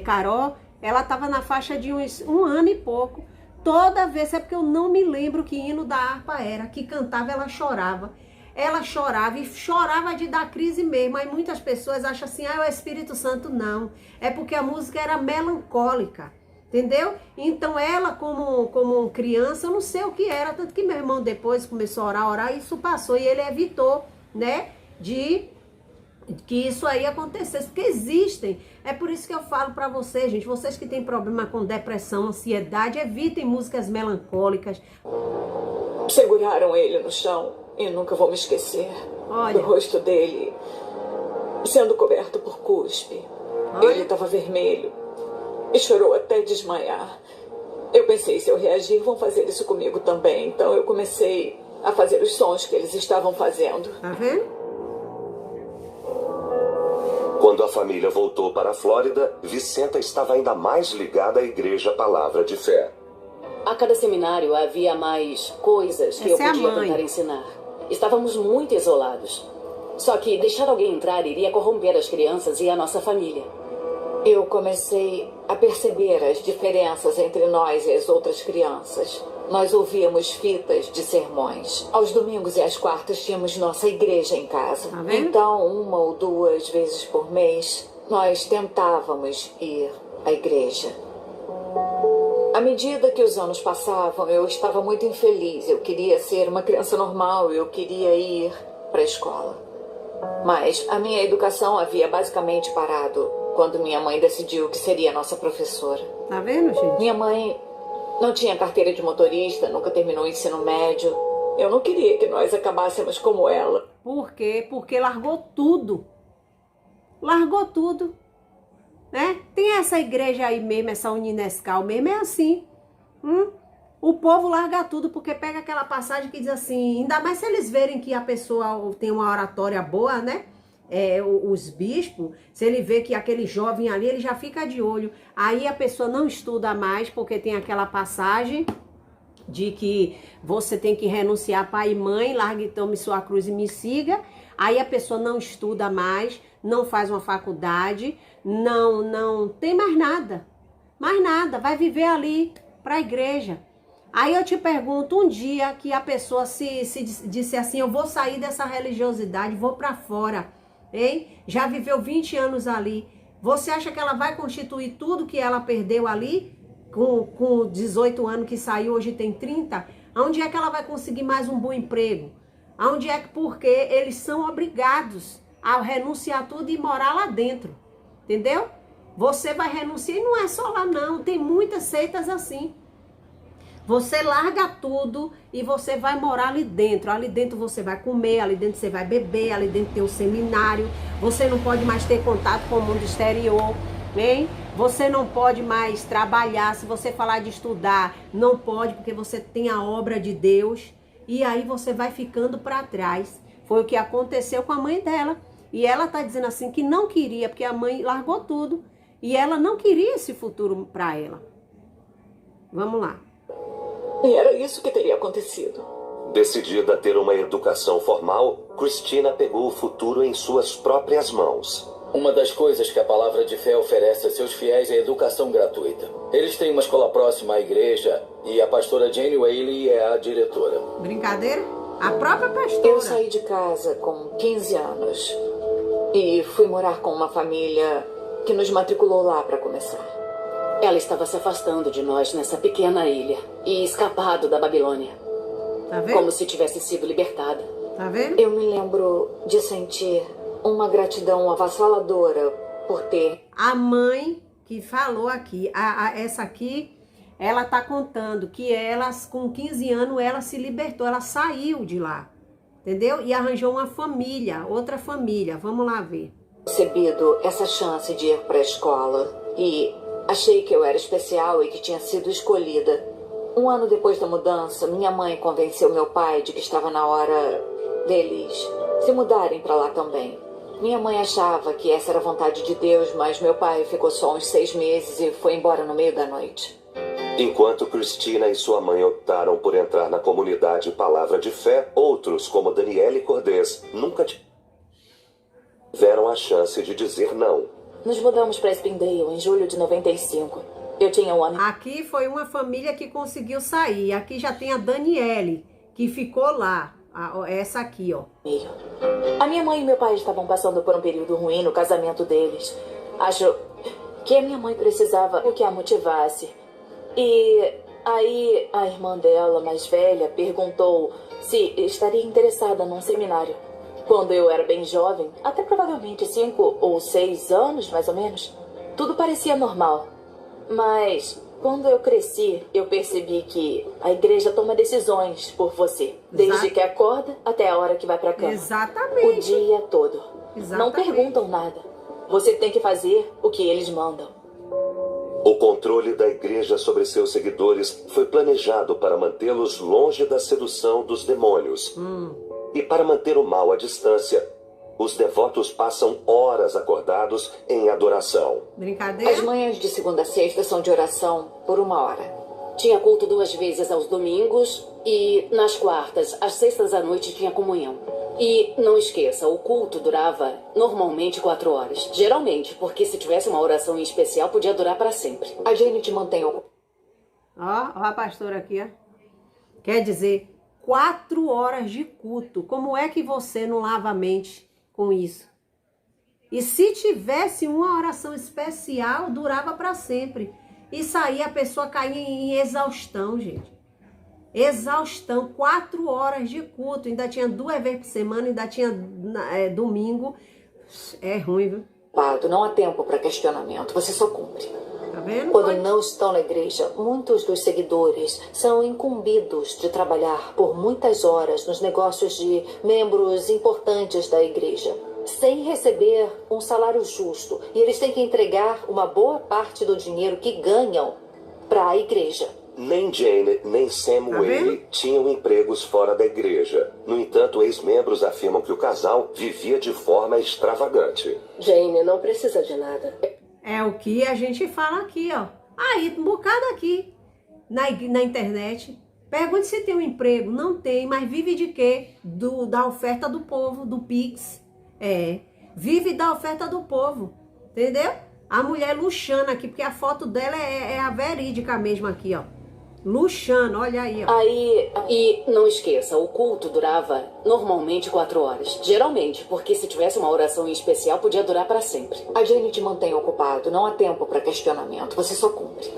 Carol, ela estava na faixa de uns 1 ano e pouco. Toda vez, é porque eu não me lembro que hino da harpa era, que cantava, ela chorava. Ela chorava e chorava de dar crise mesmo. Aí muitas pessoas acham assim, é o Espírito Santo. Não, é porque a música era melancólica, entendeu? Então ela como criança, eu não sei o que era, tanto que meu irmão depois começou a orar, e isso passou. E ele evitou, né, de que isso aí acontecesse, porque existem. É por isso que eu falo pra vocês, gente, vocês que têm problema com depressão, ansiedade, evitem músicas melancólicas. Seguraram ele no chão. E nunca vou me esquecer do rosto dele sendo coberto por cuspe. Ele estava vermelho e chorou até desmaiar. Eu pensei, se eu reagir, vão fazer isso comigo também. Então eu comecei a fazer os sons que eles estavam fazendo. Tá vendo? Quando a família voltou para a Flórida, Vicenta estava ainda mais ligada à Igreja Palavra de Fé. A cada seminário havia mais coisas que eu podia tentar ensinar. Estávamos muito isolados. Só que deixar alguém entrar iria corromper as crianças e a nossa família. Eu comecei a perceber as diferenças entre nós e as outras crianças. Nós ouvíamos fitas de sermões. Aos domingos e às quartas tínhamos nossa igreja em casa. Então, 1 ou 2 vezes por mês, nós tentávamos ir à igreja. À medida que os anos passavam, eu estava muito infeliz. Eu queria ser uma criança normal, eu queria ir para a escola. Mas a minha educação havia basicamente parado quando minha mãe decidiu que seria nossa professora. Tá vendo, gente? Minha mãe não tinha carteira de motorista, nunca terminou o ensino médio. Eu não queria que nós acabássemos como ela. Por quê? Porque largou tudo. Largou tudo. Né? Tem essa igreja aí mesmo, essa Uninescal mesmo, é assim. O povo larga tudo porque pega aquela passagem que diz assim, ainda mais se eles verem que a pessoa tem uma oratória boa, né? Os bispos, se ele vê que aquele jovem ali, ele já fica de olho. Aí a pessoa não estuda mais porque tem aquela passagem de que você tem que renunciar pai e mãe, largue, tome sua cruz e me siga. Aí a pessoa não estuda mais, não faz uma faculdade, não tem mais nada, vai viver ali para a igreja. Aí eu te pergunto, um dia que a pessoa se disse assim, eu vou sair dessa religiosidade, vou para fora, hein? Já viveu 20 anos ali, você acha que ela vai constituir tudo que ela perdeu ali, com 18 anos que saiu, hoje tem 30? Aonde é que ela vai conseguir mais um bom emprego? Aonde é que, porque eles são obrigados a renunciar tudo e morar lá dentro, entendeu? Você vai renunciar e não é só lá não, tem muitas seitas assim. Você larga tudo e você vai morar ali dentro. Ali dentro você vai comer, ali dentro você vai beber, ali dentro tem um seminário. Você não pode mais ter contato com o mundo exterior, hein? Você não pode mais trabalhar. Se você falar de estudar, não pode, porque você tem a obra de Deus. E aí você vai ficando para trás. Foi o que aconteceu com a mãe dela. E ela tá dizendo assim que não queria, porque a mãe largou tudo. E ela não queria esse futuro para ela. Vamos lá. E era isso que teria acontecido. Decidida a ter uma educação formal, Cristina pegou o futuro em suas próprias mãos. Uma das coisas que a palavra de fé oferece a seus fiéis é educação gratuita. Eles têm uma escola próxima à igreja e a pastora Jane Whaley é a diretora. Brincadeira? A própria pastora. Eu saí de casa com 15 anos e fui morar com uma família que nos matriculou lá para começar. Ela estava se afastando de nós nessa pequena ilha e escapado da Babilônia. Tá vendo? Como se tivesse sido libertada. Tá vendo? Eu me lembro de sentir uma gratidão avassaladora por ter... A mãe que falou aqui, essa aqui, ela tá contando que ela, com 15 anos, ela se libertou, ela saiu de lá, entendeu? E arranjou uma família, outra família. Vamos lá ver. Recebido essa chance de ir para a escola e achei que eu era especial e que tinha sido escolhida. Um ano depois da mudança, minha mãe convenceu meu pai de que estava na hora deles se mudarem para lá também. Minha mãe achava que essa era a vontade de Deus, mas meu pai ficou só uns 6 meses e foi embora no meio da noite. Enquanto Cristina e sua mãe optaram por entrar na comunidade Palavra de Fé, outros, como Daniele Cordez, nunca tiveram a chance de dizer não. Nos mudamos para Spindale em julho de 95. Eu tinha um ano. Aqui foi uma família que conseguiu sair. Aqui já tem a Daniele, que ficou lá. Essa aqui, ó. A minha mãe e meu pai estavam passando por um período ruim no casamento deles. Acho que a minha mãe precisava o que a motivasse. E aí a irmã dela, mais velha, perguntou se estaria interessada num seminário. Quando eu era bem jovem, até provavelmente 5 ou 6 anos, mais ou menos, tudo parecia normal. Mas quando eu cresci, eu percebi que a igreja toma decisões por você. Desde que acorda até a hora que vai pra cama. Exatamente. O dia todo. Exatamente. Não perguntam nada. Você tem que fazer o que eles mandam. O controle da igreja sobre seus seguidores foi planejado para mantê-los longe da sedução dos demônios. E para manter o mal à distância, os devotos passam horas acordados em adoração. Brincadeira? As manhãs de segunda a sexta são de oração por 1 hora. Tinha culto 2 vezes aos domingos e nas quartas, às sextas à noite tinha comunhão. E não esqueça, o culto durava normalmente 4 horas. Geralmente, porque se tivesse uma oração em especial, podia durar para sempre. A Jane te mantém ocupado. Ó a pastora aqui, ó. Quer dizer, 4 horas de culto. Como é que você não lava a mente com isso? E se tivesse uma oração especial, durava para sempre. Isso aí a pessoa caía em exaustão, gente. Exaustão, 4 horas de culto. Ainda tinha 2 vezes por semana, ainda tinha domingo. É ruim, viu? Não há tempo para questionamento, você só cumpre. Tá vendo? Quando não estão na igreja, muitos dos seguidores são incumbidos de trabalhar por muitas horas nos negócios de membros importantes da igreja, sem receber um salário justo. E eles têm que entregar uma boa parte do dinheiro que ganham para a igreja. Nem Jane, nem Sam Whaley tinham empregos fora da igreja. No entanto, ex-membros afirmam que o casal vivia de forma extravagante. Jane não precisa de nada. É o que a gente fala aqui, ó. Aí, um bocado aqui, na internet. Pergunte se tem um emprego. Não tem, mas vive de quê? Da oferta do povo, do Pix. Vive da oferta do povo. Entendeu? A mulher luxando aqui, porque a foto dela é a verídica mesmo aqui, ó. Luxando, olha aí, ó. E não esqueça, o culto durava normalmente 4 horas. Geralmente, porque se tivesse uma oração em especial, podia durar para sempre. A Jane te mantém ocupado, não há tempo para questionamento, você só cumpre.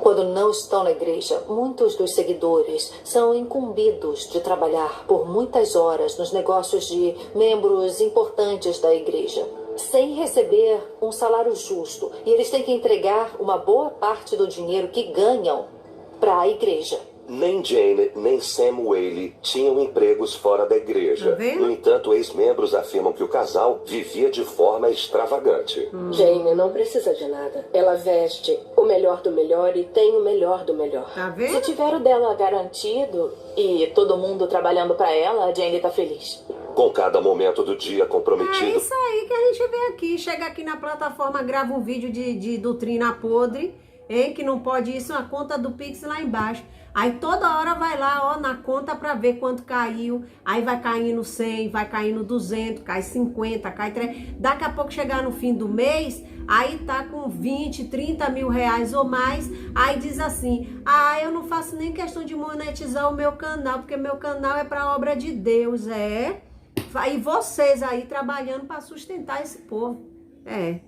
Quando não estão na igreja, muitos dos seguidores são incumbidos de trabalhar por muitas horas nos negócios de membros importantes da igreja, sem receber um salário justo. E eles têm que entregar uma boa parte do dinheiro que ganham para a igreja. Nem Jane, nem Sam Whaley tinham empregos fora da igreja. No entanto, ex-membros afirmam que o casal vivia de forma extravagante. Jane não precisa de nada. Ela veste o melhor do melhor e tem o melhor do melhor. Tá vendo? Se tiver o dela garantido e todo mundo trabalhando para ela, a Jane tá feliz. Com cada momento do dia comprometido. É isso aí que a gente vê aqui. Chega aqui na plataforma, grava um vídeo de doutrina podre, Hein? Que não pode isso, a conta do Pix lá embaixo. Aí toda hora vai lá, ó, na conta para ver quanto caiu. Aí vai caindo 100, vai caindo 200, cai 50, cai 3. Daqui a pouco chegar no fim do mês, aí tá com 20, 30 mil reais ou mais. Aí diz assim, ah, eu não faço nem questão de monetizar o meu canal, porque meu canal é para obra de Deus, é. E vocês aí trabalhando para sustentar esse povo, é.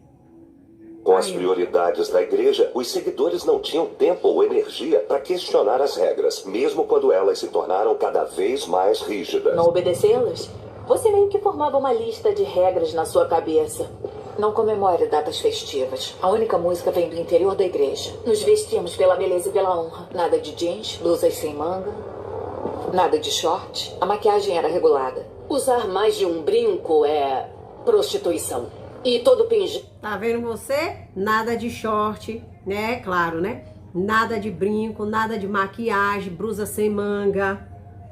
Com as prioridades da igreja, os seguidores não tinham tempo ou energia para questionar as regras, mesmo quando elas se tornaram cada vez mais rígidas. Não obedecê-las? Você meio que formava uma lista de regras na sua cabeça. Não comemore datas festivas. A única música vem do interior da igreja. Nos vestíamos pela beleza e pela honra. Nada de jeans, blusas sem manga, nada de short. A maquiagem era regulada. Usar mais de um brinco é prostituição. E todo pingente. Tá vendo você? Nada de short, né? Claro, né? Nada de brinco, nada de maquiagem, blusa sem manga.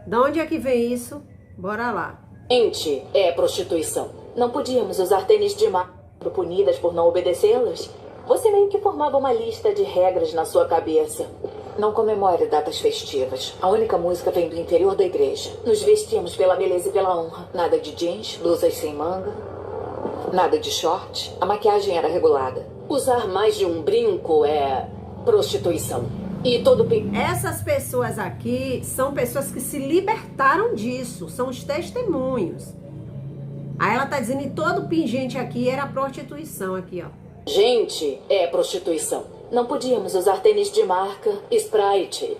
Da onde é que vem isso? Bora lá. Gente, é prostituição. Não podíamos usar tênis de marca punidas por não obedecê-las? Você meio que formava uma lista de regras na sua cabeça. Não comemore datas festivas. A única música vem do interior da igreja. Nos vestíamos pela beleza e pela honra. Nada de jeans, blusas sem manga, nada de short. A maquiagem era regulada. Usar mais de um brinco é prostituição. E todo Essas pessoas aqui são pessoas que se libertaram disso. São os testemunhos. Aí ela tá dizendo que todo pingente aqui era prostituição aqui, ó. Gente, é prostituição. Não podíamos usar tênis de marca Sprite.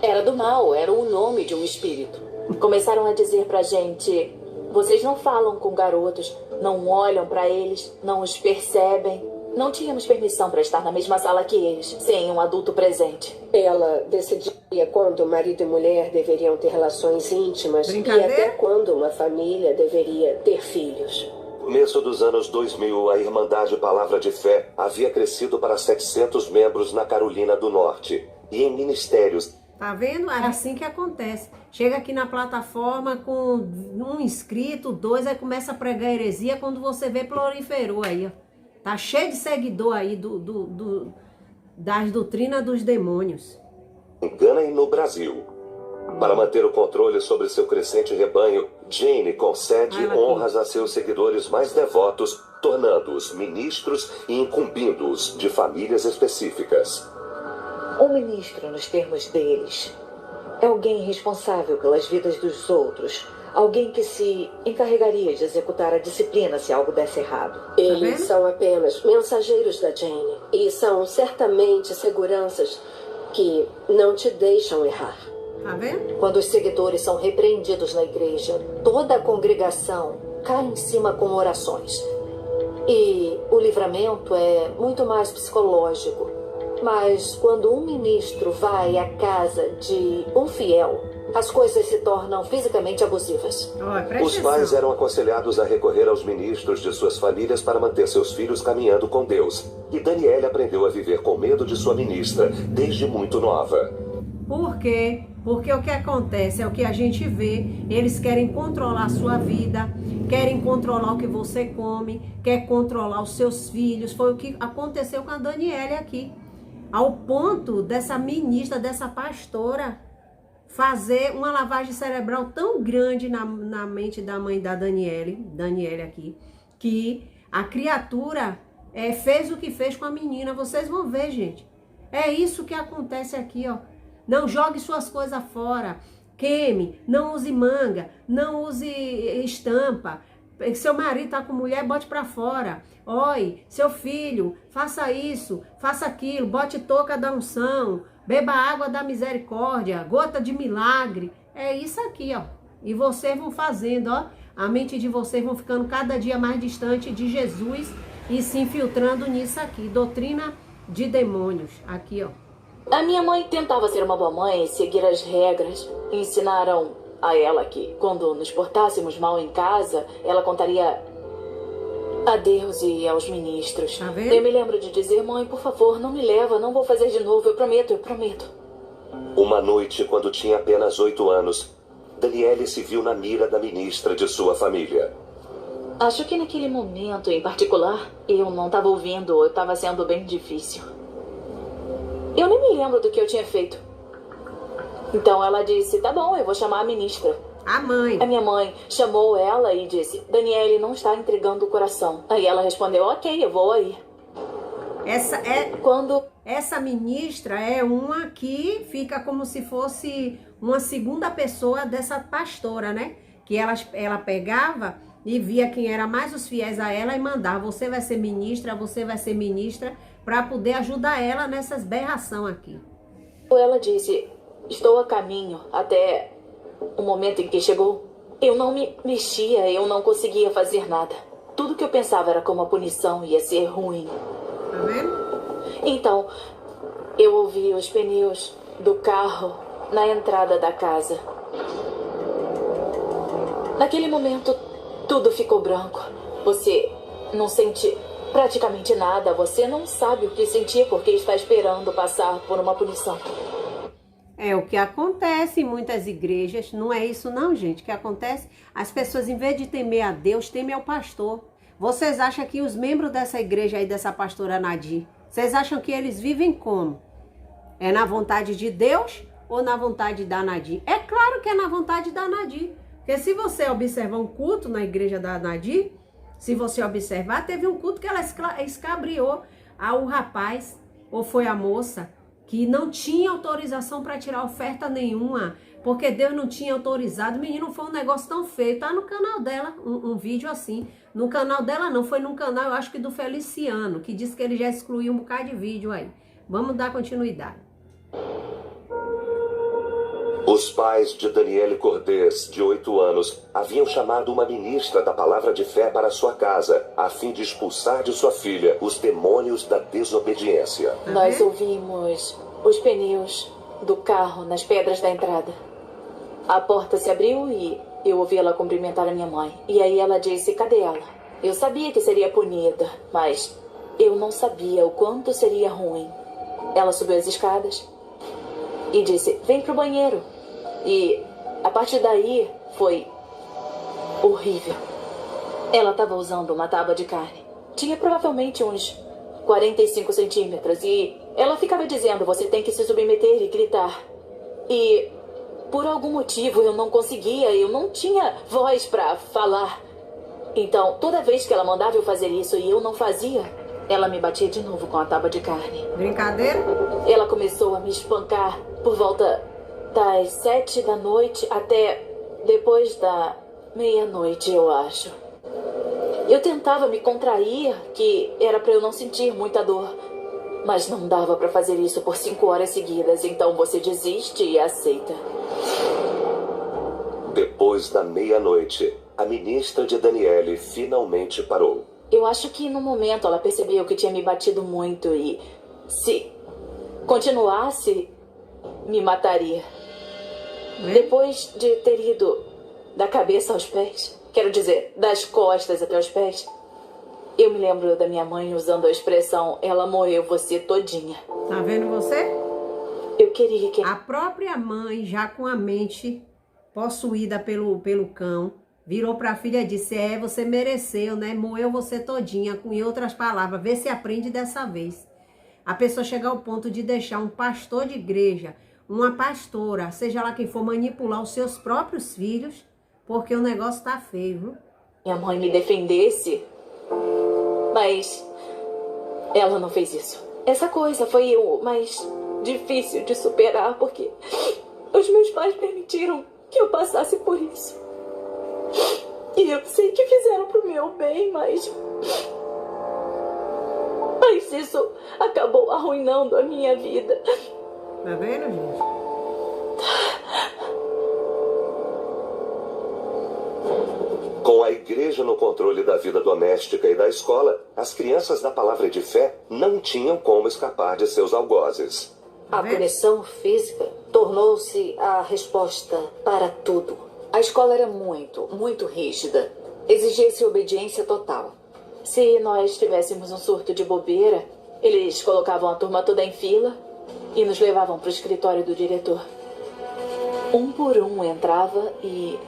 Era do mal, era o nome de um espírito. Começaram a dizer pra gente, vocês não falam com garotos, não olham pra eles, não os percebem. Não tínhamos permissão para estar na mesma sala que eles, sem um adulto presente. Ela decidia quando marido e mulher deveriam ter relações íntimas e até quando uma família deveria ter filhos. No começo dos anos 2000, a Irmandade Palavra de Fé havia crescido para 700 membros na Carolina do Norte e em ministérios. Tá vendo? É assim que acontece. Chega aqui na plataforma com um inscrito, 2, aí começa a pregar heresia, quando você vê proliferou aí, ó. Tá cheio de seguidor aí das doutrinas dos demônios. Em Gana e no Brasil. Para manter o controle sobre seu crescente rebanho, Jane concede honras a seus seguidores mais devotos, tornando-os ministros e incumbindo-os de famílias específicas. Um ministro, nos termos deles, é alguém responsável pelas vidas dos outros. Alguém que se encarregaria de executar a disciplina se algo desse errado. Eles são apenas mensageiros da Jane. E são certamente seguranças que não te deixam errar. Tá vendo? Quando os seguidores são repreendidos na igreja, toda a congregação cai em cima com orações. E o livramento é muito mais psicológico. Mas quando um ministro vai à casa de um fiel, as coisas se tornam fisicamente abusivas. Os pais eram aconselhados a recorrer aos ministros de suas famílias para manter seus filhos caminhando com Deus. E Daniele aprendeu a viver com medo de sua ministra desde muito nova. Por quê? Porque o que acontece é o que a gente vê. Eles querem controlar a sua vida, querem controlar o que você come, quer controlar os seus filhos. Foi o que aconteceu com a Daniele aqui. Ao ponto dessa ministra, dessa pastora, fazer uma lavagem cerebral tão grande na mente da mãe da Daniele aqui, que a criatura fez o que fez com a menina. Vocês vão ver, gente. É isso que acontece aqui, ó. Não jogue suas coisas fora, queime, não use manga, não use estampa. Seu marido tá com mulher, bote pra fora. Oi, seu filho, faça isso, faça aquilo, bote touca da unção, beba água da misericórdia, gota de milagre. É isso aqui, ó. E vocês vão fazendo, ó. A mente de vocês vão ficando cada dia mais distante de Jesus e se infiltrando nisso aqui. Doutrina de demônios. Aqui, ó. A minha mãe tentava ser uma boa mãe, seguir as regras. Ensinaram a ela que, quando nos portássemos mal em casa, ela contaria a Deus e aos ministros. Tá vendo? Eu me lembro de dizer, mãe, por favor, não me leva, não vou fazer de novo, eu prometo. Uma noite, quando tinha apenas 8 anos, Daniele se viu na mira da ministra de sua família. Acho que naquele momento em particular, eu não estava ouvindo, estava sendo bem difícil. Eu nem me lembro do que eu tinha feito. Então ela disse, tá bom, eu vou chamar a ministra. A mãe. A minha mãe chamou ela e disse, Daniele não está entregando o coração. Aí ela respondeu, ok, eu vou aí. Essa ministra é uma que fica como se fosse uma segunda pessoa dessa pastora, né? Que ela pegava e via quem era mais os fiéis a ela e mandava, você vai ser ministra, para poder ajudar ela nessas berração aqui. Ela disse, estou a caminho até o momento em que chegou. Eu não me mexia, eu não conseguia fazer nada. Tudo que eu pensava era como a punição ia ser ruim. Tá vendo? Então, eu ouvi os pneus do carro na entrada da casa. Naquele momento, tudo ficou branco. Você não sente praticamente nada. Você não sabe o que sentir porque está esperando passar por uma punição. É o que acontece em muitas igrejas. Não é isso não, gente. O que acontece? As pessoas, em vez de temer a Deus, temem ao pastor. Vocês acham que os membros dessa igreja aí, dessa pastora Nadir, vocês acham que eles vivem como? É na vontade de Deus ou na vontade da Nadir? É claro que é na vontade da Nadir. Porque se você observar um culto na igreja da Nadir, se você observar, teve um culto que ela escabriou ao rapaz, ou foi a moça, que não tinha autorização para tirar oferta nenhuma, porque Deus não tinha autorizado. Menino, foi um negócio tão feio. Tá no canal dela, um vídeo assim. No canal dela não, foi num canal, eu acho que do Feliciano, que disse que ele já excluiu um bocado de vídeo aí. Vamos dar continuidade. Os pais de Daniele Cordez, de 8 anos, haviam chamado uma ministra da palavra de fé para sua casa, a fim de expulsar de sua filha os demônios da desobediência. Nós ouvimos os pneus do carro nas pedras da entrada. A porta se abriu e eu ouvi ela cumprimentar a minha mãe. E aí ela disse, cadê ela? Eu sabia que seria punida, mas eu não sabia o quanto seria ruim. Ela subiu as escadas e disse, vem pro banheiro. E a partir daí foi horrível. Ela estava usando uma tábua de carne. Tinha provavelmente uns 45 centímetros. E ela ficava dizendo, você tem que se submeter e gritar. E por algum motivo eu não conseguia, eu não tinha voz para falar. Então, toda vez que ela mandava eu fazer isso e eu não fazia, ela me batia de novo com a tábua de carne. Brincadeira? Ela começou a me espancar por volta das 7 da noite até depois da meia-noite, eu acho. Eu tentava me contrair, que era para eu não sentir muita dor. Mas não dava para fazer isso por 5 horas seguidas, então você desiste e aceita. Depois da meia-noite, a ministra de Daniele finalmente parou. Eu acho que no momento ela percebeu que tinha me batido muito e se continuasse, me mataria. Depois de ter ido da cabeça aos pés, quero dizer, das costas até os pés, eu me lembro da minha mãe usando a expressão, ela moeu você todinha. Tá vendo você? Eu queria que... A própria mãe, já com a mente possuída pelo cão, virou pra filha e disse, você mereceu, né? Moeu você todinha, em outras palavras, vê se aprende dessa vez. A pessoa chegar ao ponto de deixar um pastor de igreja, uma pastora, seja lá quem for, manipular os seus próprios filhos, porque o negócio tá feio, viu? Minha mãe me defendesse, mas ela não fez isso. Essa coisa foi o mais difícil de superar, porque os meus pais permitiram que eu passasse por isso. E eu sei que fizeram pro meu bem, mas isso acabou arruinando a minha vida. Tá vendo, gente? Com a igreja no controle da vida doméstica e da escola, as crianças da palavra de fé não tinham como escapar de seus algozes. A punição física tornou-se a resposta para tudo. A escola era muito, muito rígida. Exigia-se obediência total. Se nós tivéssemos um surto de bobeira, eles colocavam a turma toda em fila e nos levavam para o escritório do diretor. Um por um entrava e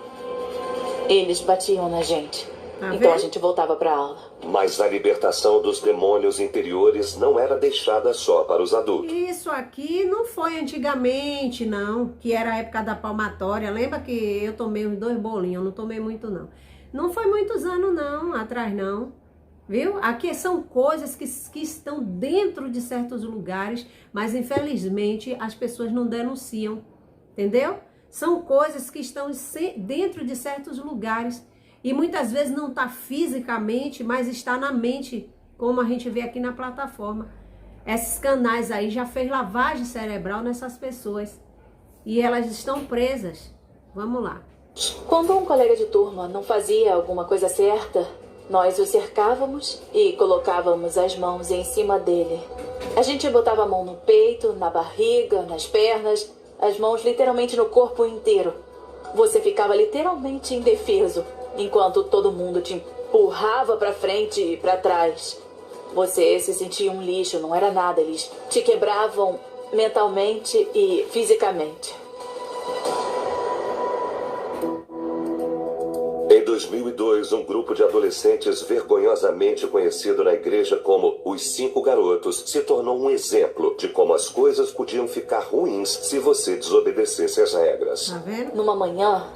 eles batiam na gente. Tá Então vendo? a gente voltava pra aula. Mas a libertação dos demônios interiores não era deixada só para os adultos. Isso aqui não foi antigamente, não, que era a época da palmatória. Lembra que eu tomei uns 2 bolinhos, eu não tomei muito, não. Não foi muitos anos, não, atrás, não. Viu? Aqui são coisas que estão dentro de certos lugares, mas infelizmente as pessoas não denunciam, entendeu? São coisas que estão dentro de certos lugares e muitas vezes não está fisicamente, mas está na mente, como a gente vê aqui na plataforma. Esses canais aí já fez lavagem cerebral nessas pessoas e elas estão presas. Vamos lá. Quando um colega de turma não fazia alguma coisa certa, nós o cercávamos e colocávamos as mãos em cima dele. A gente botava a mão no peito, na barriga, nas pernas, as mãos literalmente no corpo inteiro. Você ficava literalmente indefeso, enquanto todo mundo te empurrava pra frente e pra trás. Você se sentia um lixo, não era nada, eles te quebravam mentalmente e fisicamente. Em 2002, um grupo de adolescentes vergonhosamente conhecido na igreja como os 5 garotos se tornou um exemplo de como as coisas podiam ficar ruins se você desobedecesse às regras. Tá vendo? Numa manhã,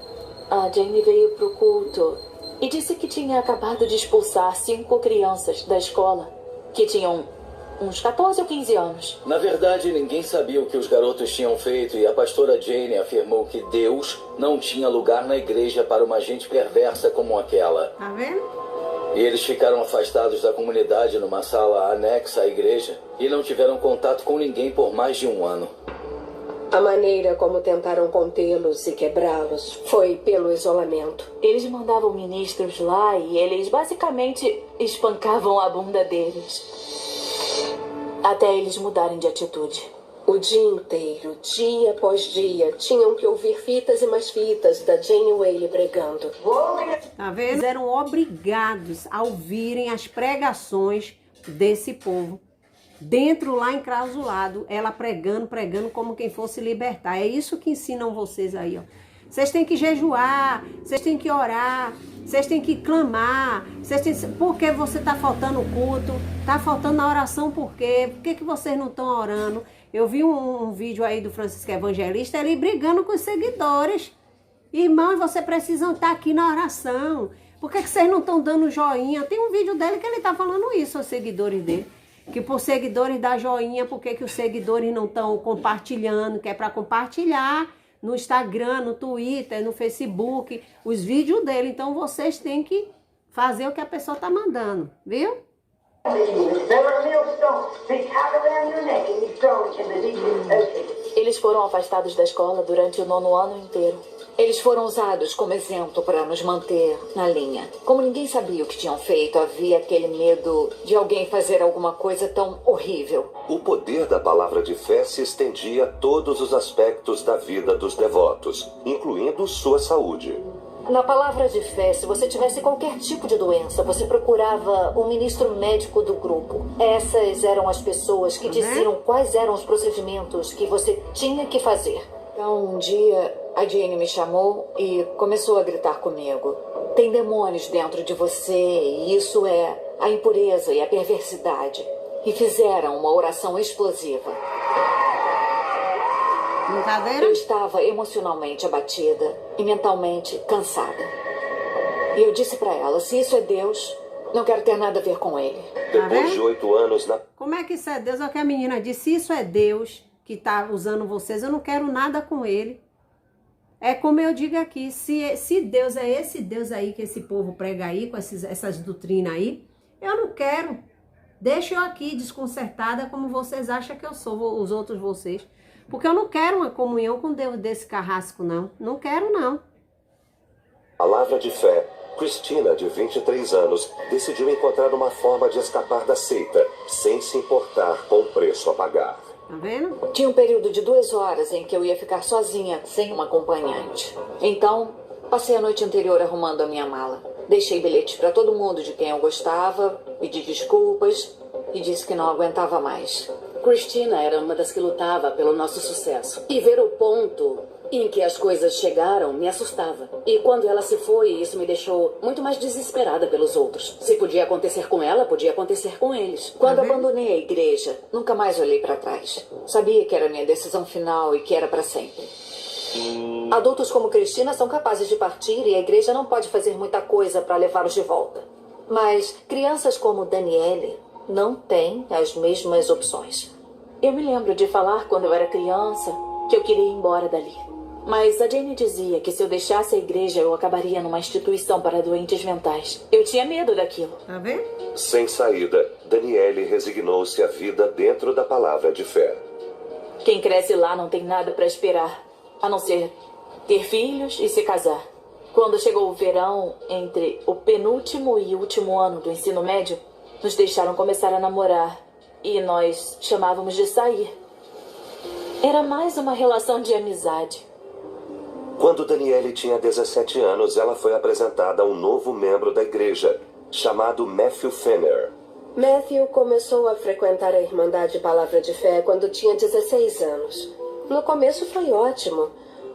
a Jane veio pro culto e disse que tinha acabado de expulsar 5 crianças da escola, que tinham uns 14 ou 15 anos. Na verdade, ninguém sabia o que os garotos tinham feito e a pastora Jane afirmou que Deus não tinha lugar na igreja para uma gente perversa como aquela. Tá vendo? E eles ficaram afastados da comunidade numa sala anexa à igreja e não tiveram contato com ninguém por mais de 1 ano. A maneira como tentaram contê-los e quebrá-los foi pelo isolamento. Eles mandavam ministros lá e eles basicamente espancavam a bunda deles. Até eles mudarem de atitude. O dia inteiro, dia após dia, tinham que ouvir fitas e mais fitas da Jane Whaley pregando. Tá vendo? Eles eram obrigados a ouvirem as pregações desse povo. Dentro, lá enclausulado, ela pregando como quem fosse libertar. É isso que ensinam vocês aí, ó. Vocês têm que jejuar, vocês têm que orar, vocês têm que clamar, por que você está faltando o culto? Está faltando a oração por quê? Por que vocês não estão orando? Eu vi um vídeo aí do Francisco Evangelista, ele brigando com os seguidores. Irmãos, vocês precisam estar aqui na oração. Por que vocês não estão dando joinha? Tem um vídeo dele que ele está falando isso aos seguidores dele. Que por seguidores dar joinha, por que os seguidores não estão compartilhando? Que é para compartilhar no Instagram, no Twitter, no Facebook, os vídeos dele. Então vocês têm que fazer o que a pessoa tá mandando, viu? Eles foram afastados da escola durante o 9º ano inteiro. Eles foram usados como exemplo para nos manter na linha. Como ninguém sabia o que tinham feito, havia aquele medo de alguém fazer alguma coisa tão horrível. O poder da palavra de fé se estendia a todos os aspectos da vida dos devotos, incluindo sua saúde. Na palavra de fé, se você tivesse qualquer tipo de doença, você procurava o ministro médico do grupo. Essas eram as pessoas que diziam quais eram os procedimentos que você tinha que fazer. Então, um dia, a Jane me chamou e começou a gritar comigo. Tem demônios dentro de você, e isso é a impureza e a perversidade. E fizeram uma oração explosiva. Brincadeira? Eu estava emocionalmente abatida e mentalmente cansada. E eu disse pra ela, se isso é Deus, não quero ter nada a ver com ele. Depois de 8 anos na... Como é que isso é Deus? É o que a menina disse, se isso é Deus que tá usando vocês, eu não quero nada com ele. É como eu digo aqui, se Deus é esse Deus aí que esse povo prega aí, com essas doutrinas aí, eu não quero. Deixa eu aqui desconcertada como vocês acham que eu sou, os outros vocês. Porque eu não quero uma comunhão com Deus desse carrasco, não. Não quero, não. Palavra de fé, Cristina, de 23 anos, decidiu encontrar uma forma de escapar da seita, sem se importar com o preço a pagar. Tá vendo? Tinha um período de 2 horas em que eu ia ficar sozinha, sem uma acompanhante. Então, passei a noite anterior arrumando a minha mala. Deixei bilhetes para todo mundo de quem eu gostava, pedi desculpas e disse que não aguentava mais. Cristina era uma das que lutava pelo nosso sucesso. E ver o ponto em que as coisas chegaram me assustava. E quando ela se foi, isso me deixou muito mais desesperada pelos outros. Se podia acontecer com ela, podia acontecer com eles. Quando abandonei a igreja, nunca mais olhei para trás. Sabia que era minha decisão final e que era para sempre. Adultos como Cristina são capazes de partir e a igreja não pode fazer muita coisa para levá-los de volta. Mas crianças como Daniele não têm as mesmas opções. Eu me lembro de falar quando eu era criança que eu queria ir embora dali. Mas a Jane dizia que se eu deixasse a igreja, eu acabaria numa instituição para doentes mentais. Eu tinha medo daquilo. Tá vendo? Sem saída, Daniele resignou-se à vida dentro da palavra de fé. Quem cresce lá não tem nada para esperar, a não ser ter filhos e se casar. Quando chegou o verão, entre o penúltimo e último ano do ensino médio, nos deixaram começar a namorar. E nós chamávamos de sair. Era mais uma relação de amizade. Quando Daniele tinha 17 anos, ela foi apresentada a um novo membro da igreja, chamado Matthew Fenner. Matthew começou a frequentar a Irmandade Palavra de Fé quando tinha 16 anos. No começo foi ótimo.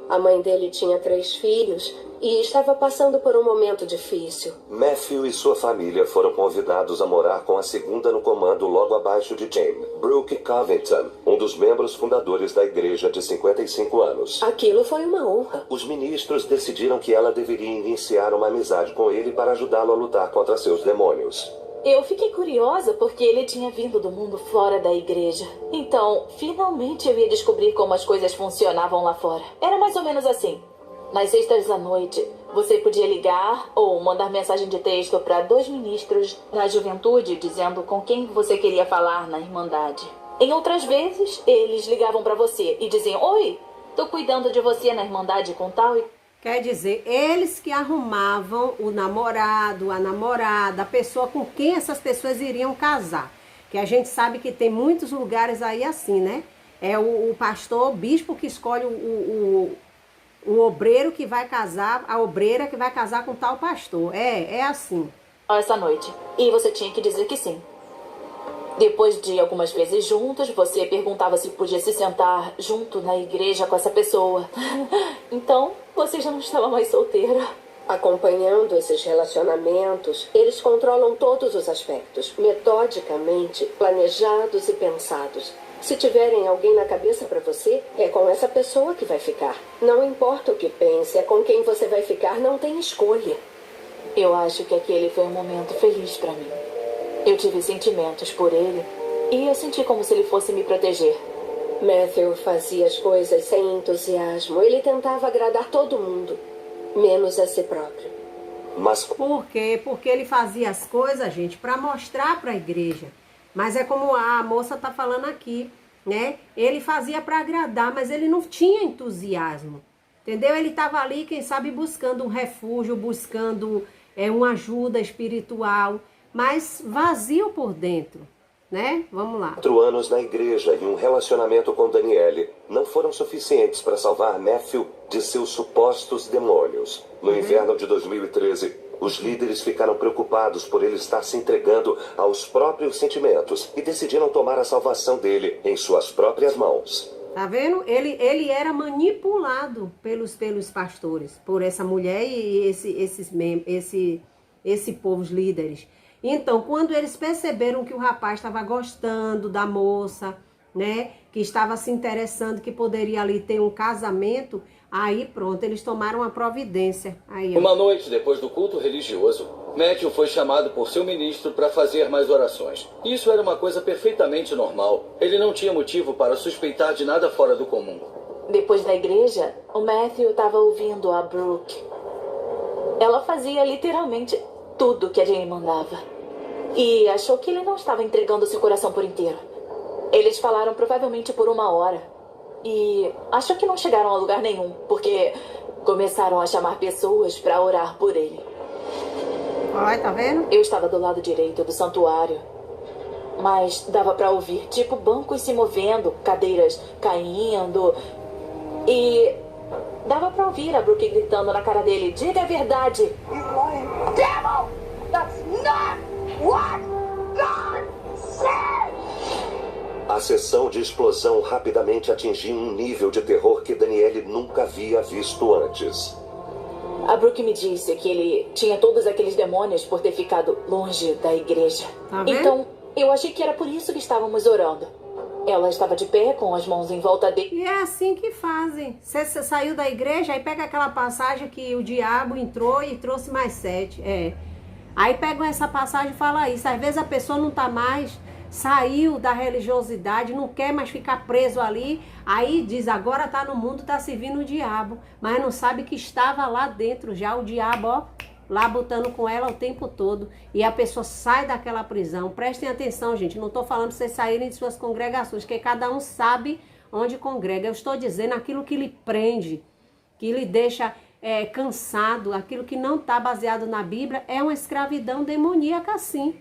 A mãe dele tinha 3 filhos e estava passando por um momento difícil. Matthew e sua família foram convidados a morar com a segunda no comando logo abaixo de Jane, Brooke Covington, um dos membros fundadores da igreja de 55 anos. Aquilo foi uma honra. Os ministros decidiram que ela deveria iniciar uma amizade com ele para ajudá-lo a lutar contra seus demônios. Eu fiquei curiosa porque ele tinha vindo do mundo fora da igreja. Então, finalmente eu ia descobrir como as coisas funcionavam lá fora. Era mais ou menos assim. Nas sextas à noite, você podia ligar ou mandar mensagem de texto para 2 ministros da juventude dizendo com quem você queria falar na Irmandade. Em outras vezes, eles ligavam para você e diziam: "Oi, tô cuidando de você na Irmandade com tal e..." Quer dizer, eles que arrumavam o namorado, a namorada, a pessoa com quem essas pessoas iriam casar. Que a gente sabe que tem muitos lugares aí assim, né? É o pastor, o bispo que escolhe o obreiro que vai casar, a obreira que vai casar com tal pastor. É assim. Essa noite. E você tinha que dizer que sim. Depois de algumas vezes juntos, você perguntava se podia se sentar junto na igreja com essa pessoa. Então, você já não estava mais solteira. Acompanhando esses relacionamentos, eles controlam todos os aspectos, metodicamente, planejados e pensados. Se tiverem alguém na cabeça para você, é com essa pessoa que vai ficar. Não importa o que pense, é com quem você vai ficar, não tem escolha. Eu acho que aquele foi um momento feliz para mim. Eu tive sentimentos por ele e eu senti como se ele fosse me proteger. Matthew fazia as coisas sem entusiasmo. Ele tentava agradar todo mundo, menos a si próprio. Mas por quê? Porque ele fazia as coisas, gente, para mostrar para a igreja. Mas é como a moça tá falando aqui, né? Ele fazia para agradar, mas ele não tinha entusiasmo. Entendeu? Ele estava ali, quem sabe, buscando um refúgio, buscando uma ajuda espiritual, mas vazio por dentro, né? Vamos lá. 4 anos na igreja e um relacionamento com Daniele não foram suficientes para salvar Matthew de seus supostos demônios. No inverno de 2013, os líderes ficaram preocupados por ele estar se entregando aos próprios sentimentos e decidiram tomar a salvação dele em suas próprias mãos. Tá vendo? Ele era manipulado pelos pastores, por essa mulher e esse povo, os líderes. Então, quando eles perceberam que o rapaz estava gostando da moça, né, que estava se interessando, que poderia ali ter um casamento, aí pronto, eles tomaram a providência. Aí, Uma noite depois do culto religioso, Matthew foi chamado por seu ministro para fazer mais orações. Isso era uma coisa perfeitamente normal. Ele não tinha motivo para suspeitar de nada fora do comum. Depois da igreja, o Matthew estava ouvindo a Brooke. Ela fazia literalmente tudo que a Jane mandava. E achou que ele não estava entregando seu coração por inteiro. Eles falaram provavelmente por 1 hora. E acho que não chegaram a lugar nenhum, porque começaram a chamar pessoas para orar por ele. Olha, tá vendo? Eu estava do lado direito do santuário, mas dava para ouvir, tipo, bancos se movendo, cadeiras caindo. E dava para ouvir a Brooke gritando na cara dele: "Diga a verdade!" You lying devil! That's not what God said! A sessão de explosão rapidamente atingiu um nível de terror que Danielle nunca havia visto antes. A Brooke me disse que ele tinha todos aqueles demônios por ter ficado longe da igreja. Tá vendo? Então, eu achei que era por isso que estávamos orando. Ela estava de pé, com as mãos em volta dele. E é assim que fazem. Você saiu da igreja, aí pega aquela passagem que o diabo entrou e trouxe mais 7. Aí pegam essa passagem e falam isso. Às vezes a pessoa não tá mais, saiu da religiosidade, não quer mais ficar preso ali. Aí diz, agora tá no mundo, tá servindo o diabo. Mas não sabe que estava lá dentro já o diabo, ó, lá botando com ela o tempo todo. E a pessoa sai daquela prisão. Prestem atenção, gente. Não estou falando para vocês saírem de suas congregações, porque cada um sabe onde congrega. Eu estou dizendo aquilo que lhe prende, que lhe deixa cansado, aquilo que não está baseado na Bíblia, é uma escravidão demoníaca, sim.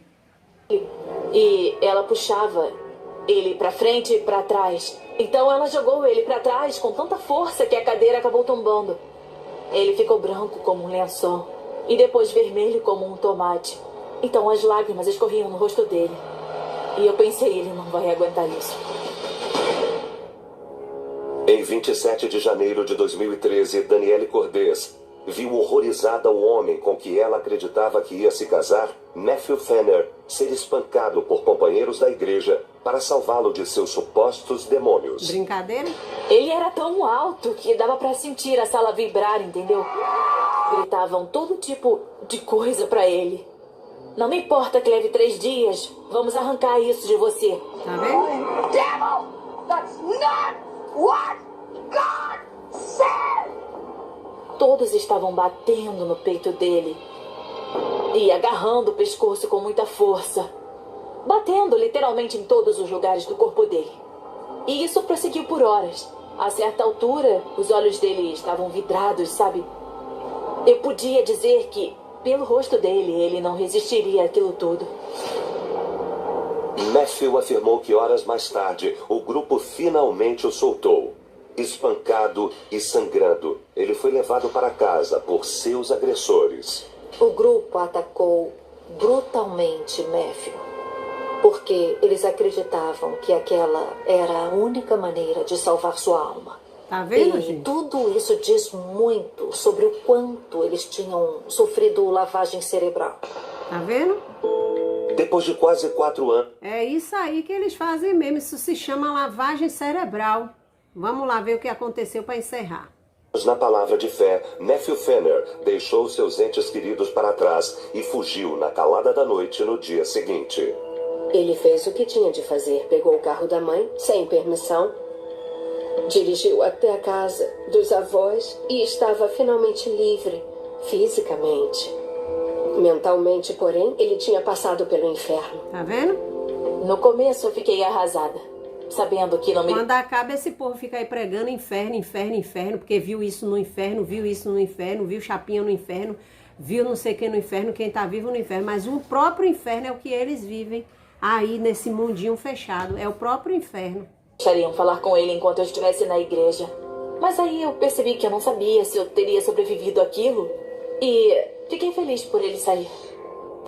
E ela puxava ele para frente e para trás. Então ela jogou ele para trás com tanta força que a cadeira acabou tombando. Ele ficou branco como um lençol. E depois vermelho como um tomate. Então as lágrimas escorriam no rosto dele. E eu pensei, ele não vai aguentar isso. Em 27 de janeiro de 2013, Danielle Cordez viu horrorizada o homem com que ela acreditava que ia se casar, Matthew Fenner, ser espancado por companheiros da igreja para salvá-lo de seus supostos demônios. Brincadeira? Ele era tão alto que dava para sentir a sala vibrar, entendeu? Gritavam todo tipo de coisa pra ele. Não me importa que leve 3 dias. Vamos arrancar isso de você. Tá vendo? Devil! That's not what God said! Todos estavam batendo no peito dele e agarrando o pescoço com muita força. Batendo literalmente em todos os lugares do corpo dele. E isso prosseguiu por horas. A certa altura, os olhos dele estavam vidrados, sabe? Eu podia dizer que, pelo rosto dele, ele não resistiria àquilo tudo. Matthew afirmou que horas mais tarde, o grupo finalmente o soltou. Espancado e sangrando, ele foi levado para casa por seus agressores. O grupo atacou brutalmente Matthew, porque eles acreditavam que aquela era a única maneira de salvar sua alma. Tá vendo, E gente? tudo isso diz muito sobre o quanto eles tinham sofrido lavagem cerebral. Tá vendo? Depois de quase 4 anos... É isso aí que eles fazem mesmo. Isso se chama lavagem cerebral. Vamos lá ver o que aconteceu para encerrar. Na palavra de fé, Matthew Fenner deixou seus entes queridos para trás e fugiu na calada da noite no dia seguinte. Ele fez o que tinha de fazer. Pegou o carro da mãe, sem permissão, dirigiu até a casa dos avós e estava finalmente livre, fisicamente. Mentalmente, porém, ele tinha passado pelo inferno. Tá vendo? No começo eu fiquei arrasada, sabendo que não me... Quando acaba esse povo fica aí pregando inferno, inferno, inferno, porque viu isso no inferno, viu isso no inferno, viu chapinha no inferno, viu não sei quem no inferno, quem tá vivo no inferno. Mas o próprio inferno é o que eles vivem aí nesse mundinho fechado. É o próprio inferno. Deixariam falar com ele enquanto eu estivesse na igreja. Mas aí eu percebi que eu não sabia se eu teria sobrevivido àquilo. E fiquei feliz por ele sair.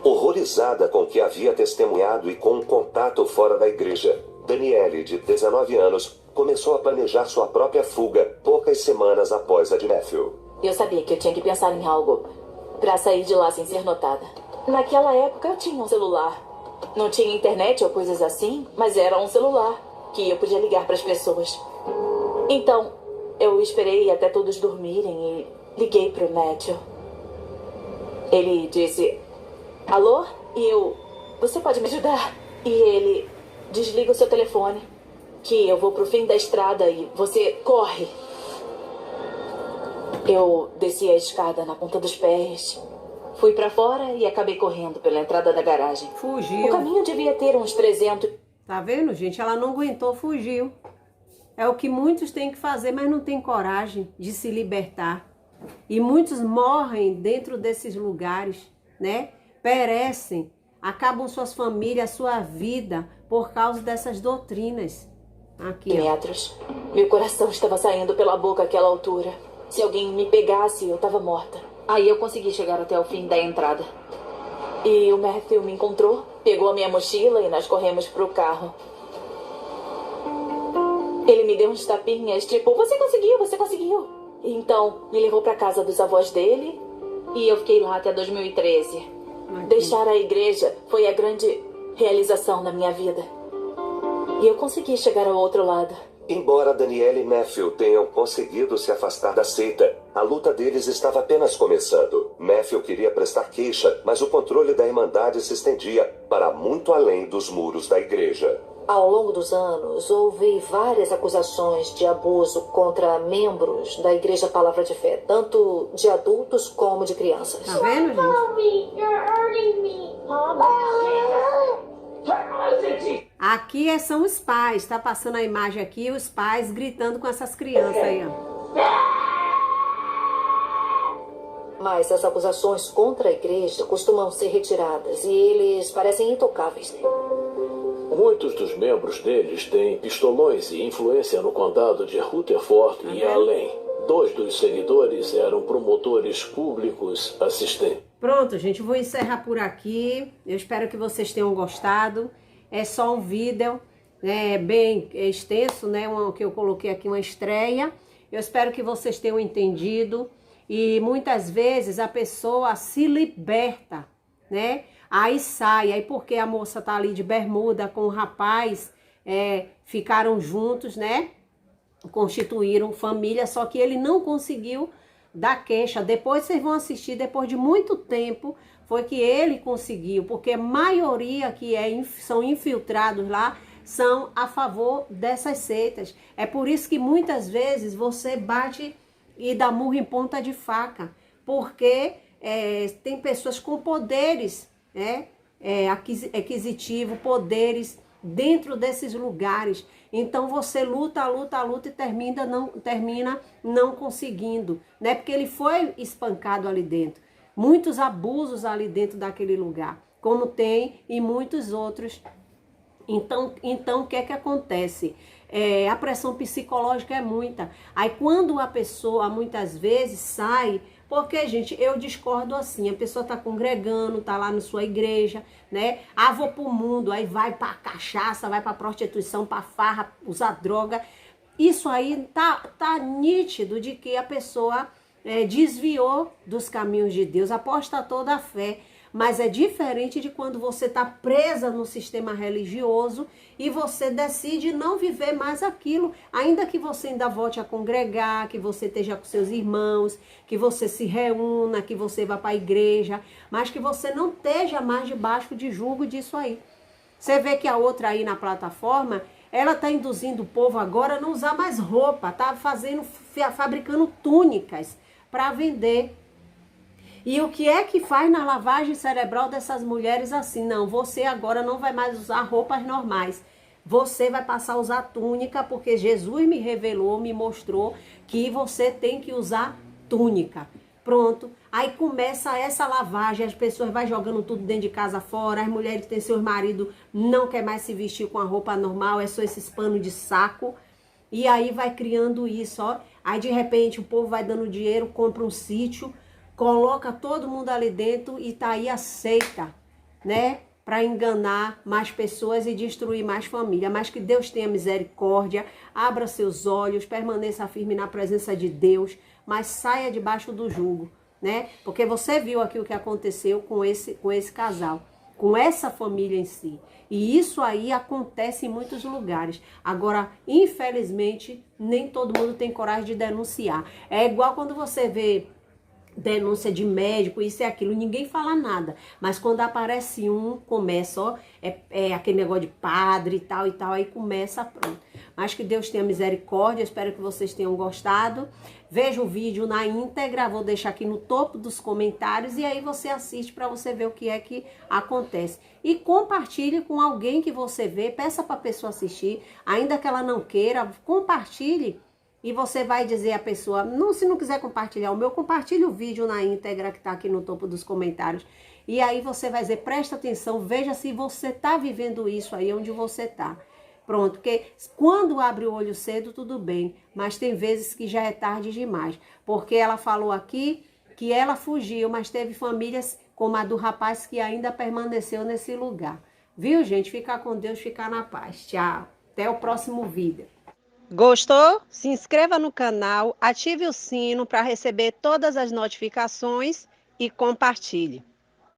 Horrorizada com o que havia testemunhado e com um contato fora da igreja, Danielle, de 19 anos, começou a planejar sua própria fuga poucas semanas após a de Matthew. Eu sabia que eu tinha que pensar em algo pra sair de lá sem ser notada. Naquela época eu tinha um celular. Não tinha internet ou coisas assim, mas era um celular que eu podia ligar para as pessoas. Então, eu esperei até todos dormirem e liguei pro Matthew. Ele disse, alô? E eu, você pode me ajudar? E ele, desliga o seu telefone, que eu vou pro fim da estrada e você corre. Eu desci a escada na ponta dos pés, fui pra fora e acabei correndo pela entrada da garagem. Fugiu. O caminho devia ter uns 300... Tá vendo, gente? Ela não aguentou, fugiu. É o que muitos têm que fazer, mas não tem coragem de se libertar. E muitos morrem dentro desses lugares, né? Perecem, acabam suas famílias, sua vida, por causa dessas doutrinas. Aqui, ó. metros. Meu coração estava saindo pela boca àquela altura. Se alguém me pegasse, eu estava morta. Aí eu consegui chegar até o fim da entrada. E o Matthew me encontrou, pegou a minha mochila e nós corremos pro carro. Ele me deu uns tapinhas, tipo, você conseguiu, você conseguiu. Então, me levou pra casa dos avós dele e eu fiquei lá até 2013. Deixar a igreja foi a grande realização na minha vida. E eu consegui chegar ao outro lado. Embora Danielle e Matthew tenham conseguido se afastar da seita, a luta deles estava apenas começando. Matthew queria prestar queixa, mas o controle da Irmandade se estendia para muito além dos muros da igreja. Ao longo dos anos, houve várias acusações de abuso contra membros da Igreja Palavra de Fé, tanto de adultos como de crianças. Tá vendo, gente? Mommy, you're hurting me. Aqui são os pais, tá passando a imagem aqui, os pais gritando com essas crianças aí, ó. Mas as acusações contra a igreja costumam ser retiradas e eles parecem intocáveis. Muitos dos membros deles têm pistolões e influência no condado de Rutherford e além. 2 dos seguidores eram promotores públicos assistentes. Pronto, gente, vou encerrar por aqui. Eu espero que vocês tenham gostado. É só um vídeo, né, bem extenso, né, que eu coloquei aqui uma estreia. Eu espero que vocês tenham entendido. E muitas vezes a pessoa se liberta, né? Aí sai, aí porque a moça tá ali de bermuda com o rapaz, ficaram juntos, né? Constituíram família, só que ele não conseguiu dar queixa. Depois vocês vão assistir, depois de muito tempo, foi que ele conseguiu, porque a maioria que são infiltrados lá são a favor dessas seitas. É por isso que muitas vezes você bate e dá murro em ponta de faca, porque tem pessoas com poderes, aquisitivo, poderes dentro desses lugares. Então você luta e termina não conseguindo, né? Porque ele foi espancado ali dentro. Muitos abusos ali dentro daquele lugar, como tem em muitos outros. Então o que é que acontece? A pressão psicológica é muita. Aí quando a pessoa muitas vezes sai, porque, gente, eu discordo assim, a pessoa tá congregando, tá lá na sua igreja, né? Ah, vou pro mundo, aí vai pra cachaça, vai pra prostituição, pra farra, usar droga. Isso aí tá nítido de que a pessoa desviou dos caminhos de Deus, apostatou da fé. Mas é diferente de quando você está presa no sistema religioso e você decide não viver mais aquilo, ainda que você ainda volte a congregar, que você esteja com seus irmãos, que você se reúna, que você vá para a igreja, mas que você não esteja mais debaixo de julgo disso aí. Você vê que a outra aí na plataforma, ela está induzindo o povo agora a não usar mais roupa, tá fabricando túnicas para vender. E o que é que faz na lavagem cerebral dessas mulheres assim? Não, você agora não vai mais usar roupas normais. Você vai passar a usar túnica, porque Jesus me revelou, me mostrou que você tem que usar túnica. Pronto. Aí começa essa lavagem, as pessoas vão jogando tudo dentro de casa fora, as mulheres que têm seus maridos não quer mais se vestir com a roupa normal, é só esses panos de saco. E aí vai criando isso, ó. Aí de repente o povo vai dando dinheiro, compra um sítio, coloca todo mundo ali dentro e tá aí a seita, né? Para enganar mais pessoas e destruir mais família. Mas que Deus tenha misericórdia, abra seus olhos, permaneça firme na presença de Deus, mas saia debaixo do jugo, né? Porque você viu aqui o que aconteceu com esse casal, com essa família em si. E isso aí acontece em muitos lugares. Agora, infelizmente, nem todo mundo tem coragem de denunciar. É igual quando você vê denúncia de médico, isso e aquilo, ninguém fala nada, mas quando aparece começa, ó, aquele negócio de padre e tal, aí começa, pronto. Mas que Deus tenha misericórdia, espero que vocês tenham gostado. Veja o vídeo na íntegra, vou deixar aqui no topo dos comentários, e aí você assiste para você ver o que é que acontece. E compartilhe com alguém que você vê, peça para a pessoa assistir, ainda que ela não queira, compartilhe. E você vai dizer à pessoa, se não quiser compartilhar o meu, compartilhe o vídeo na íntegra que está aqui no topo dos comentários. E aí você vai dizer, presta atenção, veja se você está vivendo isso aí onde você está. Pronto, porque quando abre o olho cedo, tudo bem. Mas tem vezes que já é tarde demais. Porque ela falou aqui que ela fugiu, mas teve famílias como a do rapaz que ainda permaneceu nesse lugar. Viu, gente? Fica com Deus, fica na paz. Tchau. Até o próximo vídeo. Gostou? Se inscreva no canal, ative o sino para receber todas as notificações e compartilhe.